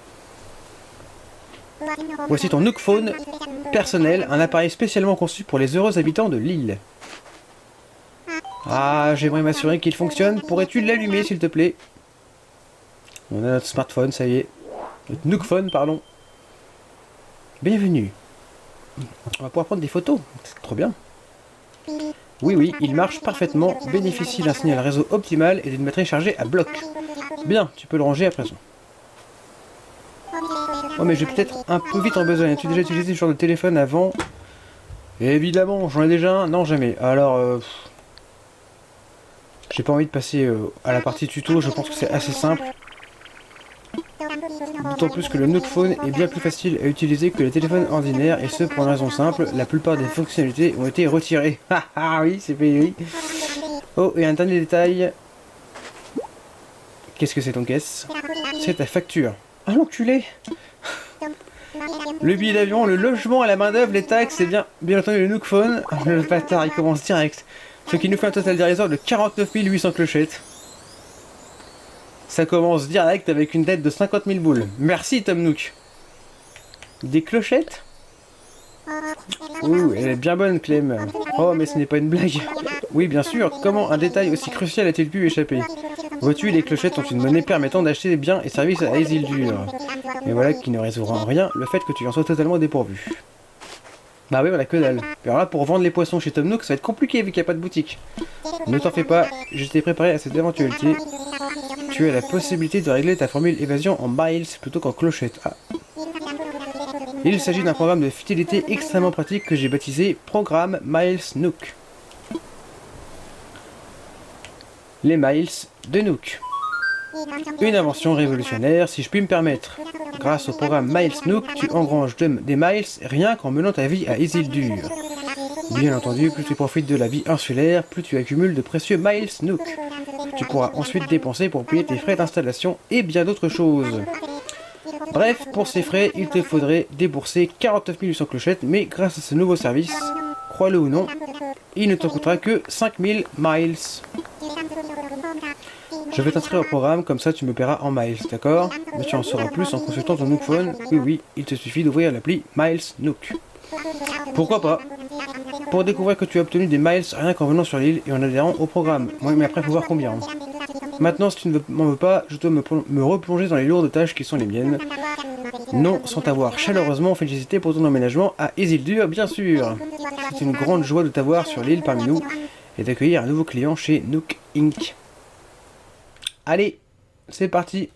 Voici ton Nook Phone personnel, un appareil spécialement conçu pour les heureux habitants de l'île. Ah, j'aimerais m'assurer qu'il fonctionne. Pourrais-tu l'allumer, s'il te plaît? On a notre smartphone, ça y est. Notre Nook Phone, pardon. Bienvenue. On va pouvoir prendre des photos. C'est trop bien. Oui, oui, il marche parfaitement. Bénéficie d'un signal réseau optimal et d'une batterie chargée à bloc. Bien, tu peux le ranger à présent. Oh, mais j'ai peut-être un peu vite en besoin. As-tu déjà utilisé ce genre de téléphone avant? Évidemment, j'en ai déjà un. Non, jamais. Alors, j'ai pas envie de passer à la partie tuto. Je pense que c'est assez simple. D'autant plus que le Nook Phone est bien plus facile à utiliser que les téléphones ordinaires, et ce pour une raison simple, la plupart des fonctionnalités ont été retirées. Ah oui, c'est fait, oui. Oh, et un dernier détail. Qu'est-ce que c'est ton caisse? C'est ta facture. Ah l'enculé. Le billet d'avion, le logement à la main d'œuvre, les taxes, et bien entendu le Nook Phone. Le bâtard, il commence direct. Ce qui nous fait un total dérisoire de 49 800 clochettes. Ça commence direct avec une dette de 50 000 boules. Merci Tom Nook. Des clochettes? Ouh, elle est bien bonne Clem. Oh mais ce n'est pas une blague. Oui bien sûr, comment un détail aussi crucial a-t-il pu échapper? Vois-tu, les clochettes ont une monnaie permettant d'acheter des biens et services à Isildur. Mais voilà qui ne résoudra en rien le fait que tu en sois totalement dépourvu. Bah oui, voilà, que dalle. Alors là, pour vendre les poissons chez Tom Nook, ça va être compliqué vu qu'il n'y a pas de boutique. Ne t'en fais pas, je t'ai préparé à cette éventualité. Tu as la possibilité de régler ta formule évasion en miles plutôt qu'en clochette. Ah. Il s'agit d'un programme de fidélité extrêmement pratique que j'ai baptisé Programme Miles Nook. Les miles de Nook. Une invention révolutionnaire, si je puis me permettre. Grâce au programme Miles Nook, tu engranges des miles rien qu'en menant ta vie à Isildur. Bien entendu, plus tu profites de la vie insulaire, plus tu accumules de précieux Miles Nook. Tu pourras ensuite dépenser pour payer tes frais d'installation et bien d'autres choses. Bref, pour ces frais, il te faudrait débourser 49 800 clochettes, mais grâce à ce nouveau service, crois-le ou non, il ne t'en coûtera que 5000 miles. Je vais t'inscrire au programme, comme ça tu me paieras en miles, d'accord? Mais tu en sauras plus en consultant ton Nook Phone. Oui, il te suffit d'ouvrir l'appli Miles Nook. Pourquoi pas? Pour découvrir que tu as obtenu des miles rien qu'en venant sur l'île et en adhérant au programme. Ouais, mais après faut voir combien. Maintenant, si tu ne m'en veux pas, je dois me replonger dans les lourdes tâches qui sont les miennes. Non, sans t'avoir chaleureusement félicité pour ton emménagement à Isildur, bien sûr. C'est une grande joie de t'avoir sur l'île parmi nous et d'accueillir un nouveau client chez Nook Inc. Allez, c'est parti.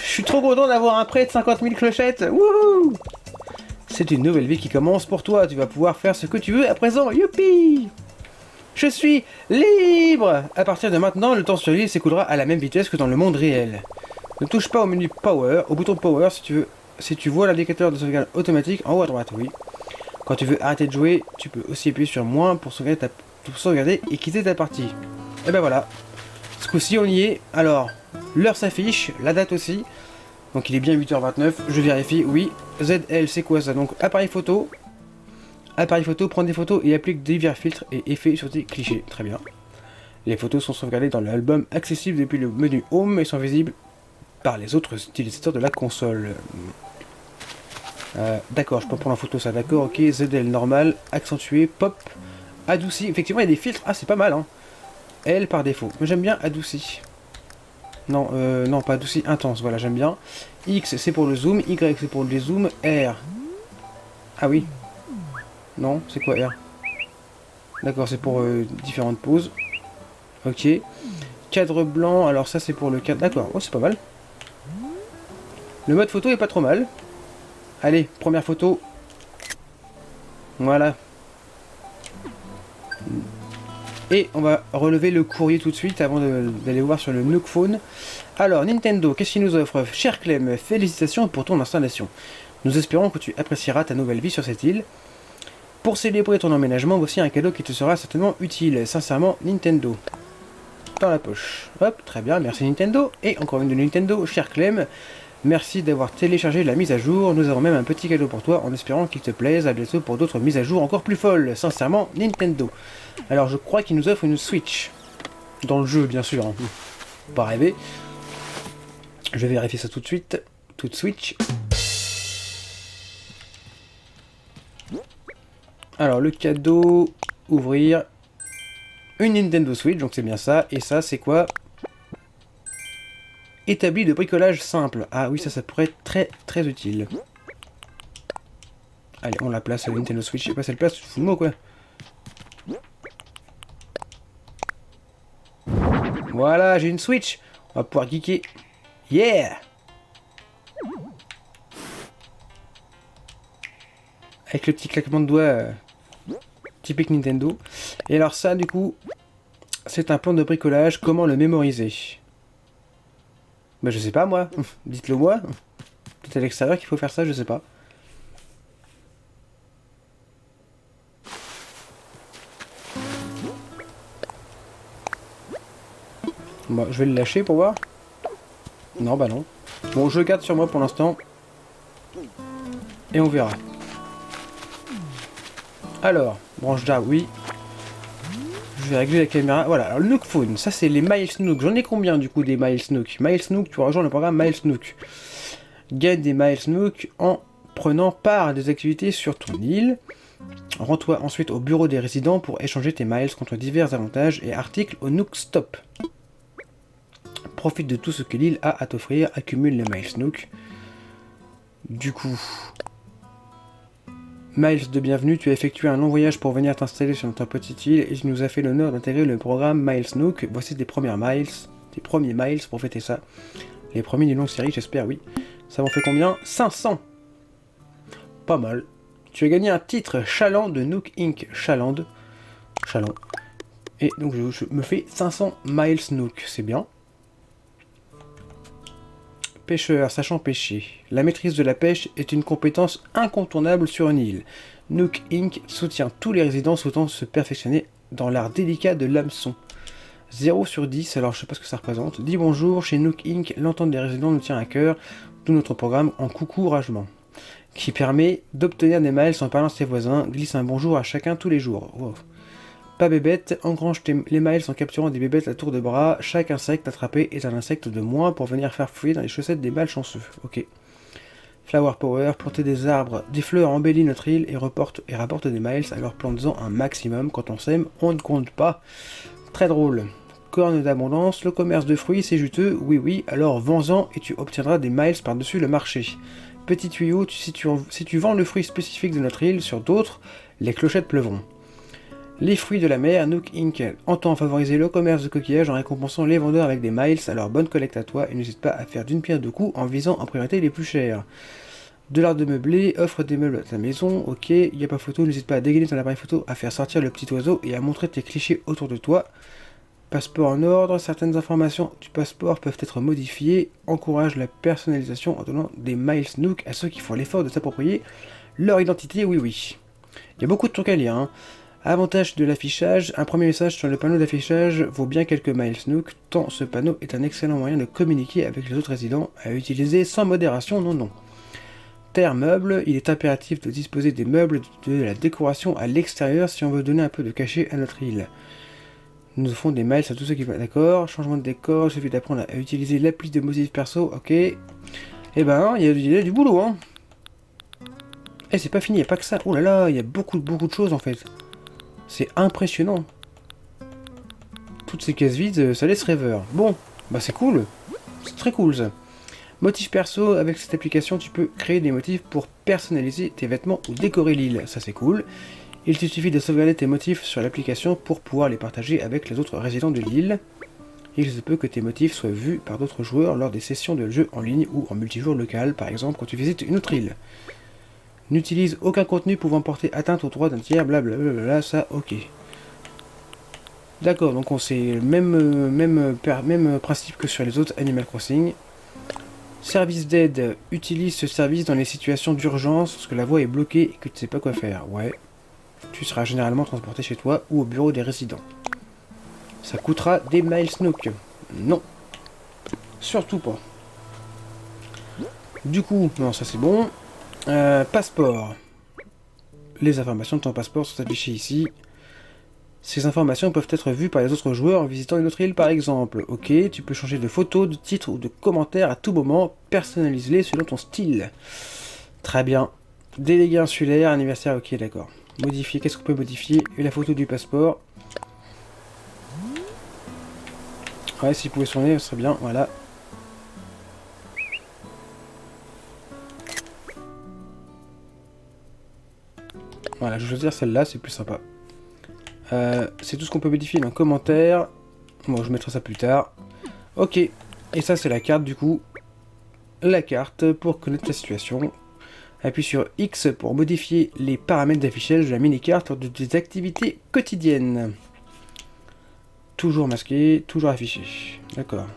Je suis trop content d'avoir un prêt de 50 000 clochettes. Wouhou! C'est une nouvelle vie qui commence pour toi. Tu vas pouvoir faire ce que tu veux à présent. Youpi! Je suis libre! À partir de maintenant, le temps sur l'île s'écoulera à la même vitesse que dans le monde réel. Ne touche pas au menu Power, au bouton Power si tu vois l'indicateur de sauvegarde automatique en haut à droite, oui. Quand tu veux arrêter de jouer, tu peux aussi appuyer sur moins pour sauvegarder et quitter ta partie. Et ben voilà. Ce coup-ci, on y est. Alors, l'heure s'affiche, la date aussi. Donc il est bien 8h29, je vérifie, oui. ZL, c'est quoi ça? Donc appareil photo, prends des photos et applique divers filtres et effets sur tes clichés. Très bien. Les photos sont sauvegardées dans l'album accessible depuis le menu Home et sont visibles par les autres utilisateurs de la console. D'accord, je peux prendre en photo ça, d'accord, ok. ZL normal, accentué, pop, adouci. Effectivement, il y a des filtres, ah c'est pas mal, hein. L par défaut, mais j'aime bien adouci. Non, non, pas adouci, intense, voilà, j'aime bien. X, c'est pour le zoom, Y, c'est pour le dézoom, R. Ah oui. Non, c'est quoi R? D'accord, c'est pour différentes poses. Ok. Cadre blanc, alors ça c'est pour le cadre... D'accord, oh c'est pas mal. Le mode photo est pas trop mal. Allez, première photo. Voilà. Et on va relever le courrier tout de suite avant d'aller voir sur le Nook Phone. Alors, Nintendo, qu'est-ce qu'il nous offre? Cher Clem, félicitations pour ton installation. Nous espérons que tu apprécieras ta nouvelle vie sur cette île. Pour célébrer ton emménagement, voici un cadeau qui te sera certainement utile. Sincèrement, Nintendo. Dans la poche. Hop, très bien, merci Nintendo. Et encore une de Nintendo, cher Clem. Merci d'avoir téléchargé la mise à jour. Nous avons même un petit cadeau pour toi en espérant qu'il te plaise. À bientôt pour d'autres mises à jour encore plus folles. Sincèrement, Nintendo. Alors je crois qu'il nous offre une Switch. Dans le jeu, bien sûr. Hein. Pas rêver. Je vais vérifier ça tout de suite. Toute Switch. Alors le cadeau, ouvrir, une Nintendo Switch, donc c'est bien ça, et ça c'est quoi? Établi de bricolage simple. Ah oui, ça pourrait être très très utile. Allez, on la place à la Nintendo Switch, je sais pas si elle place, fous le mot quoi. Voilà, j'ai une Switch, on va pouvoir geeker. Yeah! Avec le petit claquement de doigts typique Nintendo. Et alors ça, du coup, c'est un plan de bricolage. Comment le mémoriser? Ben je sais pas moi. Dites-le moi. Peut-être à l'extérieur qu'il faut faire ça, je sais pas. Bon, je vais le lâcher pour voir. Non, bah non. Bon, je le garde sur moi pour l'instant. Et on verra. Alors, branche d'arbre, oui. Je vais régler la caméra. Voilà, alors le Nook Phone, ça c'est les Miles Nook. J'en ai combien du coup des Miles Nook? Miles Nook, tu rejoins le programme Miles Nook. Gagne des Miles Nook en prenant part à des activités sur ton île. Rends-toi ensuite au bureau des résidents pour échanger tes miles contre divers avantages et articles au Nook Stop. Profite de tout ce que l'île a à t'offrir, accumule les Miles Nook. Du coup, Miles de bienvenue, tu as effectué un long voyage pour venir t'installer sur notre petite île et tu nous as fait l'honneur d'intégrer le programme Miles Nook. Voici tes premiers Miles pour fêter ça. Les premiers d'une longue série, j'espère, oui. Ça m'en fait combien? 500. Pas mal. Tu as gagné un titre Chaland de Nook Inc. Chaland. Et donc je me fais 500 Miles Nook, c'est bien. Pêcheur, sachant pêcher. La maîtrise de la pêche est une compétence incontournable sur une île. Nook Inc. soutient tous les résidents souhaitant se perfectionner dans l'art délicat de l'hameçon. 0 sur 10, alors je sais pas ce que ça représente. Dis bonjour, chez Nook Inc., l'entente des résidents nous tient à cœur, d'où notre programme en coucouragement, qui permet d'obtenir des miles en parlant à ses voisins, glisse un bonjour à chacun tous les jours. Wow. Pas bébête, engrange les miles en capturant des bébêtes à tour de bras. Chaque insecte attrapé est un insecte de moins pour venir faire fouiller dans les chaussettes des malchanceux. Ok. Flower Power, planter des arbres, des fleurs embellit notre île et rapporte des miles, alors plantes-en un maximum. Quand on sème, on ne compte pas. Très drôle. Corne d'abondance, le commerce de fruits c'est juteux, oui, alors vends-en et tu obtiendras des miles par-dessus le marché. Petit tuyau, si tu vends le fruit spécifique de notre île sur d'autres, les clochettes pleuvront. Les fruits de la mer, Nook Inc. entend favoriser le commerce de coquillages en récompensant les vendeurs avec des miles, alors bonne collecte à toi et n'hésite pas à faire d'une pierre deux coups en visant en priorité les plus chers. De l'art de meubler, offre des meubles à ta maison, ok, y a pas photo, n'hésite pas à dégainer ton appareil photo, à faire sortir le petit oiseau et à montrer tes clichés autour de toi. Passeport en ordre, certaines informations du passeport peuvent être modifiées, encourage la personnalisation en donnant des miles Nook à ceux qui font l'effort de s'approprier leur identité, oui. Il y a beaucoup de trucs à lire, hein. Avantage de l'affichage, un premier message sur le panneau d'affichage vaut bien quelques miles Nook, tant ce panneau est un excellent moyen de communiquer avec les autres résidents, à utiliser sans modération, non. Terre meuble, il est impératif de disposer des meubles de la décoration à l'extérieur si on veut donner un peu de cachet à notre île. Nous offrons des miles à tous ceux qui vont, d'accord, changement de décor, il suffit d'apprendre à utiliser l'appli de motif perso, ok. Eh ben, il y a du boulot, hein. Eh, c'est pas fini, il n'y a pas que ça, oh là là, il y a beaucoup de choses en fait. C'est impressionnant. Toutes ces cases vides, ça laisse rêveur. Bon, bah c'est cool. C'est très cool ça. Motif perso, avec cette application, tu peux créer des motifs pour personnaliser tes vêtements ou décorer l'île. Ça c'est cool. Il te suffit de sauvegarder tes motifs sur l'application pour pouvoir les partager avec les autres résidents de l'île. Il se peut que tes motifs soient vus par d'autres joueurs lors des sessions de jeu en ligne ou en multijoueur local, par exemple quand tu visites une autre île. N'utilise aucun contenu pouvant porter atteinte aux droits d'un tiers, blablabla, ça, ok. D'accord, donc c'est le même principe que sur les autres Animal Crossing. Service d'aide, utilise ce service dans les situations d'urgence lorsque la voie est bloquée et que tu ne sais pas quoi faire. Ouais. Tu seras généralement transporté chez toi ou au bureau des résidents. Ça coûtera des miles Nook. Non. Surtout pas. Du coup, non, ça c'est bon. Passeport. Les informations de ton passeport sont affichées ici. Ces informations peuvent être vues par les autres joueurs en visitant une autre île par exemple. Ok, tu peux changer de photo, de titre ou de commentaire à tout moment. Personnalise-les selon ton style. Très bien. Délégué insulaire, anniversaire, ok d'accord. Modifier, qu'est-ce qu'on peut modifier? Et la photo du passeport. Ouais, s'il pouvait sonner, ce serait bien, voilà. Voilà, je vais choisir celle-là, c'est plus sympa. C'est tout ce qu'on peut modifier dans commentaire. Bon, je mettrai ça plus tard. Ok, et ça c'est la carte du coup. La carte pour connaître la situation. Appuie sur X pour modifier les paramètres d'affichage de la mini-carte lors de tes activités quotidiennes. Toujours masqué, toujours affiché. D'accord.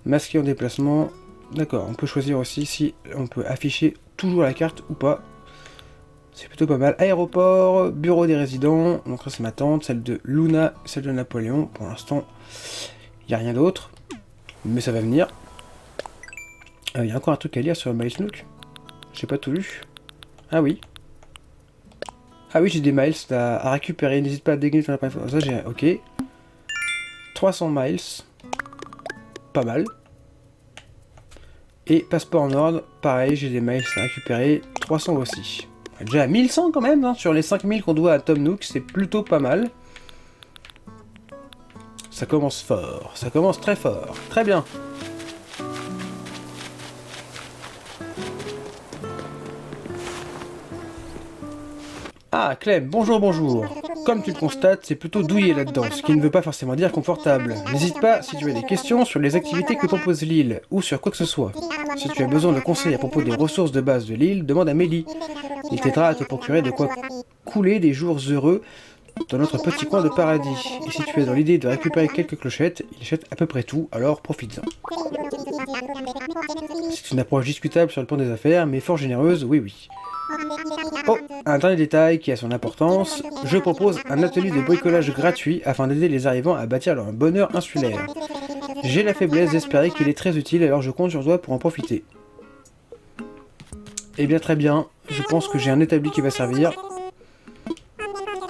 Masqué en déplacement. D'accord, on peut choisir aussi si on peut afficher toujours la carte ou pas. C'est plutôt pas mal. Aéroport, bureau des résidents. Donc ça c'est ma tante, celle de Luna, celle de Napoléon. Pour l'instant, il n'y a rien d'autre. Mais ça va venir. Il y a encore un truc à lire sur Miles Nook. J'ai pas tout lu. Ah oui. Ah oui, j'ai des miles à récupérer. N'hésite pas à dégainer ton appareil. Ça j'ai... Ok. 300 miles. Pas mal. Et passeport en ordre. Pareil, j'ai des miles à récupérer. 300 aussi. Déjà à 1100 quand même, hein, sur les 5000 qu'on doit à Tom Nook, c'est plutôt pas mal. Ça commence fort, ça commence très fort. Très bien. Ah, Clem, bonjour, bonjour. Comme tu le constates, c'est plutôt douillet là-dedans, ce qui ne veut pas forcément dire confortable. N'hésite pas si tu as des questions sur les activités que propose l'île, ou sur quoi que ce soit. Si tu as besoin de conseils à propos des ressources de base de l'île, demande à Mélie. Il t'aidera à te procurer de quoi couler des jours heureux dans notre petit coin de paradis. Et si tu es dans l'idée de récupérer quelques clochettes, il achète à peu près tout, alors profite-en. C'est une approche discutable sur le plan des affaires, mais fort généreuse, oui oui. Oh, un dernier détail qui a son importance, je propose un atelier de bricolage gratuit afin d'aider les arrivants à bâtir leur bonheur insulaire. J'ai la faiblesse d'espérer qu'il est très utile, alors je compte sur toi pour en profiter. Eh bien très bien, je pense que j'ai un établi qui va servir.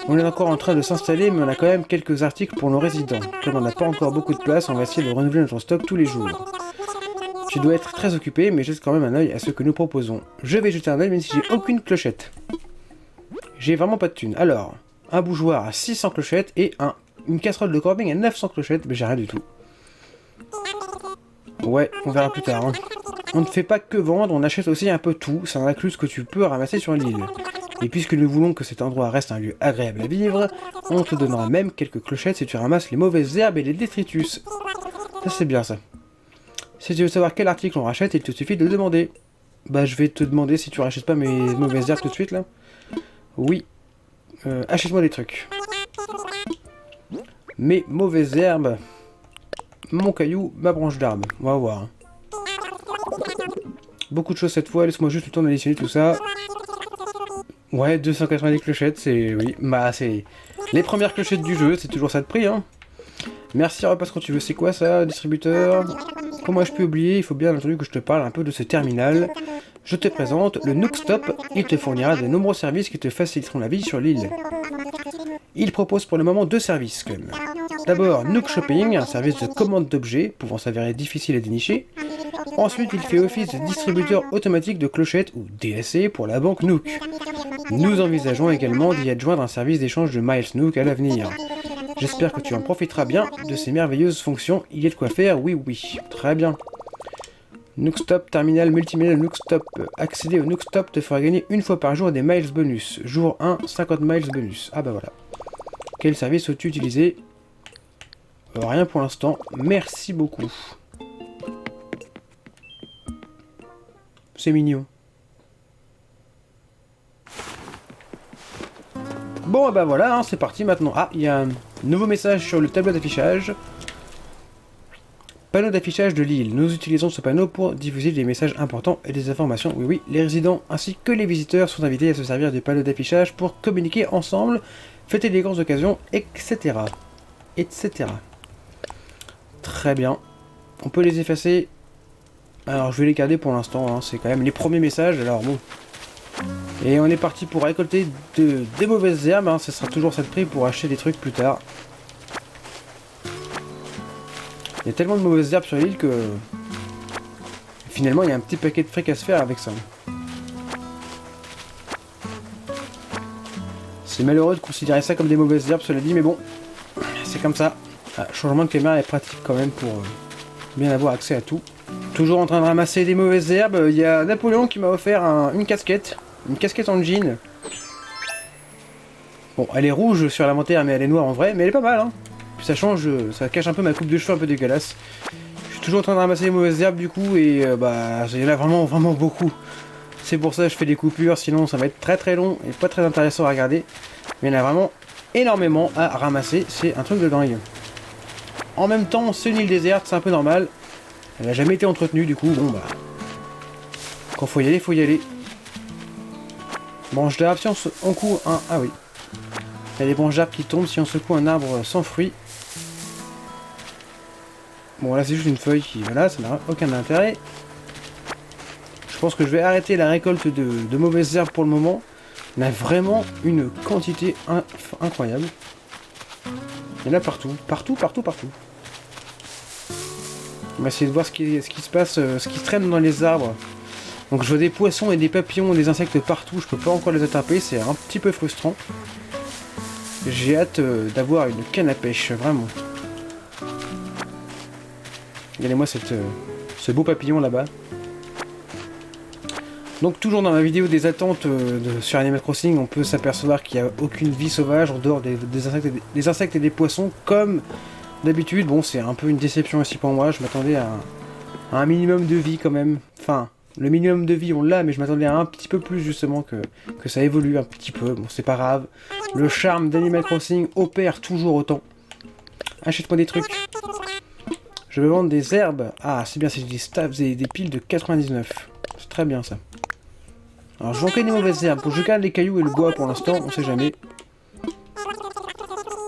On est encore en train de s'installer, mais on a quand même quelques articles pour nos résidents. Comme on n'a pas encore beaucoup de place, on va essayer de renouveler notre stock tous les jours. Tu dois être très occupé, mais jette quand même un œil à ce que nous proposons. Je vais jeter un œil même si j'ai aucune clochette. J'ai vraiment pas de thunes. Alors, un bougeoir à 600 clochettes et une casserole de Corbing à 900 clochettes, mais j'ai rien du tout. Ouais, on verra plus tard. Hein. On ne fait pas que vendre, on achète aussi un peu tout, ça inclut ce que tu peux ramasser sur l'île. Et puisque nous voulons que cet endroit reste un lieu agréable à vivre, on te donnera même quelques clochettes si tu ramasses les mauvaises herbes et les détritus. Ça c'est bien ça. Si tu veux savoir quel article on rachète, il te suffit de le demander. Bah je vais te demander si tu rachètes pas mes mauvaises herbes tout de suite là. Oui. Achète-moi des trucs. Mes mauvaises herbes. Mon caillou, ma branche d'arbre. On va voir. Beaucoup de choses cette fois, laisse-moi juste le temps d'additionner tout ça. Ouais, 290 clochettes, c'est... Oui, bah c'est... Les premières clochettes du jeu, c'est toujours ça de prix, hein. Merci, repasse quand tu veux. C'est quoi ça, distributeur? Comment je peux oublier? Il faut bien entendu que je te parle un peu de ce terminal. Je te présente le Nook Stop. Il te fournira de nombreux services qui te faciliteront la vie sur l'île. Il propose pour le moment 2 services, quand même. D'abord, Nook Shopping, un service de commande d'objets, pouvant s'avérer difficile à dénicher. Ensuite, il fait office de distributeur automatique de clochettes, ou DSC, pour la banque Nook. Nous envisageons également d'y adjoindre un service d'échange de Miles Nook à l'avenir. J'espère que tu en profiteras bien de ces merveilleuses fonctions. Il y a de quoi faire, oui oui. Très bien. Nook Stop, terminal multimédia Nook Stop. Accéder au Nook Stop te fera gagner une fois par jour des miles bonus. Jour 1, 50 miles bonus. Ah bah voilà. Quel service veux-tu utiliser? Rien pour l'instant. Merci beaucoup. C'est mignon. Bon, bah voilà, hein, c'est parti maintenant. Ah, il y a un nouveau message sur le tableau d'affichage. Panneau d'affichage de l'île. Nous utilisons ce panneau pour diffuser des messages importants et des informations. Oui, oui, les résidents ainsi que les visiteurs sont invités à se servir du panneau d'affichage pour communiquer ensemble, fêter des grandes occasions, etc. Etc. Très bien. On peut les effacer. Alors, je vais les garder pour l'instant. Hein. C'est quand même les premiers messages. Alors, bon. Et on est parti pour récolter des mauvaises herbes. Hein. Ce sera toujours ça de prix pour acheter des trucs plus tard. Il y a tellement de mauvaises herbes sur l'île que... Finalement, il y a un petit paquet de fric à se faire avec ça. C'est malheureux de considérer ça comme des mauvaises herbes, cela dit, mais bon. C'est comme ça. Ah, changement de caméra est pratique quand même pour bien avoir accès à tout. Toujours en train de ramasser des mauvaises herbes. Il y a Napoléon qui m'a offert une casquette. Une casquette en jean. Bon, elle est rouge sur l'inventaire, mais elle est noire en vrai. Mais elle est pas mal, hein. Puis ça change, ça cache un peu ma coupe de cheveux un peu dégueulasse. Je suis toujours en train de ramasser les mauvaises herbes du coup. Et bah, il y en a vraiment, vraiment beaucoup. C'est pour ça que je fais des coupures. Sinon, ça va être très très long et pas très intéressant à regarder. Mais il y en a vraiment énormément à ramasser. C'est un truc de dingue. En même temps, c'est une île déserte, c'est un peu normal. Elle n'a jamais été entretenue, du coup, bon bah... Quand faut y aller, faut y aller. Branche d'arbre, si on secoue un... Ah oui. Il y a des branches d'arbres qui tombent si on secoue un arbre sans fruits. Bon, là c'est juste une feuille qui... Voilà, ça n'a aucun intérêt. Je pense que je vais arrêter la récolte de mauvaises herbes pour le moment. On a vraiment une quantité incroyable. Il y en a partout. Partout, partout, partout. On va essayer de voir ce qui se passe, ce qui se traîne dans les arbres. Donc je vois des poissons et des papillons, des insectes partout, je peux pas encore les attraper, c'est un petit peu frustrant. J'ai hâte d'avoir une canne à pêche, vraiment. Regardez-moi ce beau papillon là-bas. Donc toujours dans ma vidéo des attentes sur Animal Crossing, on peut s'apercevoir qu'il n'y a aucune vie sauvage en dehors des insectes et des poissons comme d'habitude. Bon, c'est un peu une déception aussi pour moi, je m'attendais à un minimum de vie quand même. Enfin, le minimum de vie on l'a, mais je m'attendais à un petit peu plus justement que ça évolue un petit peu. Bon, c'est pas grave. Le charme d'Animal Crossing opère toujours autant. Achète-moi des trucs. Je vais vendre des herbes. Ah, c'est bien, c'est des staffs et des piles de 99. C'est très bien ça. Alors je vends que des mauvaises herbes. Faut que je garde les cailloux et le bois pour l'instant, on sait jamais.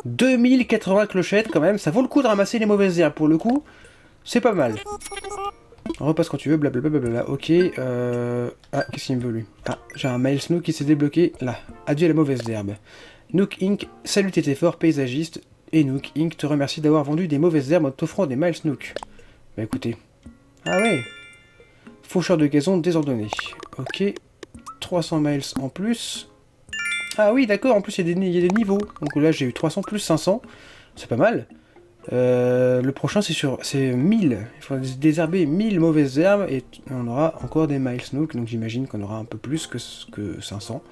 2080 clochettes quand même, ça vaut le coup de ramasser les mauvaises herbes pour le coup. C'est pas mal. Repasse quand tu veux, blablabla. Ok, ah, qu'est-ce qu'il me veut lui? Ah, j'ai un Miles Nook qui s'est débloqué. Là, adieu à la mauvaise herbe. Nook Inc. Salut tes efforts, paysagiste. Et Nook Inc. te remercie d'avoir vendu des mauvaises herbes en t'offrant des Miles Nook. Bah écoutez. Ah ouais. Faucheur de gazon désordonné. Ok. 300 miles en plus. Ah oui, d'accord, en plus il y a des niveaux. Donc là j'ai eu 300 plus 500. C'est pas mal. Le prochain c'est 1000. Il faut désherber 1000 mauvaises herbes et on aura encore des miles Nook. Donc j'imagine qu'on aura un peu plus que 500.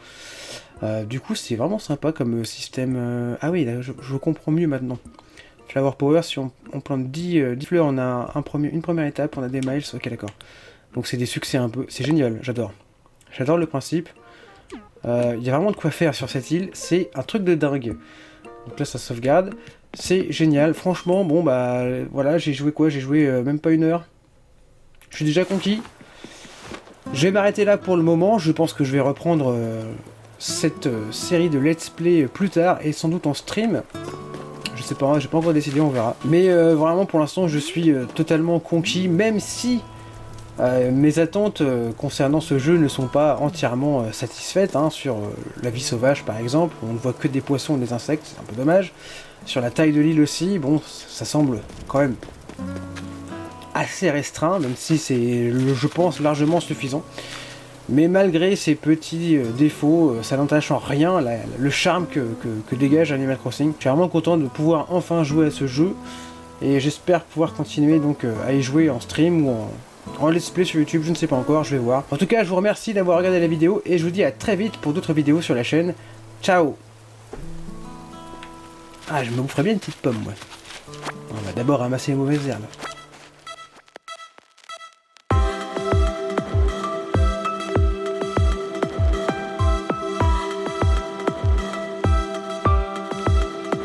Du coup c'est vraiment sympa comme système. Ah oui, là, je comprends mieux maintenant. Flower Power, si on plante 10 fleurs, on a une première étape, on a des miles. Ok, d'accord. Donc c'est des succès un peu. C'est génial, j'adore. J'adore le principe. Il y a vraiment de quoi faire sur cette île. C'est un truc de dingue. Donc là, ça sauvegarde. C'est génial. Franchement, bon, bah voilà, j'ai joué quoi? J'ai joué même pas 1 heure. Je suis déjà conquis. Je vais m'arrêter là pour le moment. Je pense que je vais reprendre cette série de let's play plus tard et sans doute en stream. Je sais pas, j'ai pas encore décidé, on verra. Mais vraiment, pour l'instant, je suis totalement conquis, même si mes attentes concernant ce jeu ne sont pas entièrement satisfaites, hein, sur la vie sauvage par exemple, on ne voit que des poissons et des insectes, c'est un peu dommage. Sur la taille de l'île aussi, bon, ça semble quand même assez restreint, même si c'est, je pense, largement suffisant. Mais malgré ces petits défauts, ça n'entache en rien le charme que dégage Animal Crossing. Je suis vraiment content de pouvoir enfin jouer à ce jeu, et j'espère pouvoir continuer donc à y jouer en stream ou en let's play sur YouTube, je ne sais pas encore, je vais voir. En tout cas, je vous remercie d'avoir regardé la vidéo et je vous dis à très vite pour d'autres vidéos sur la chaîne. Ciao! Ah, je me boufferais bien une petite pomme, moi. On va d'abord ramasser les mauvaises herbes.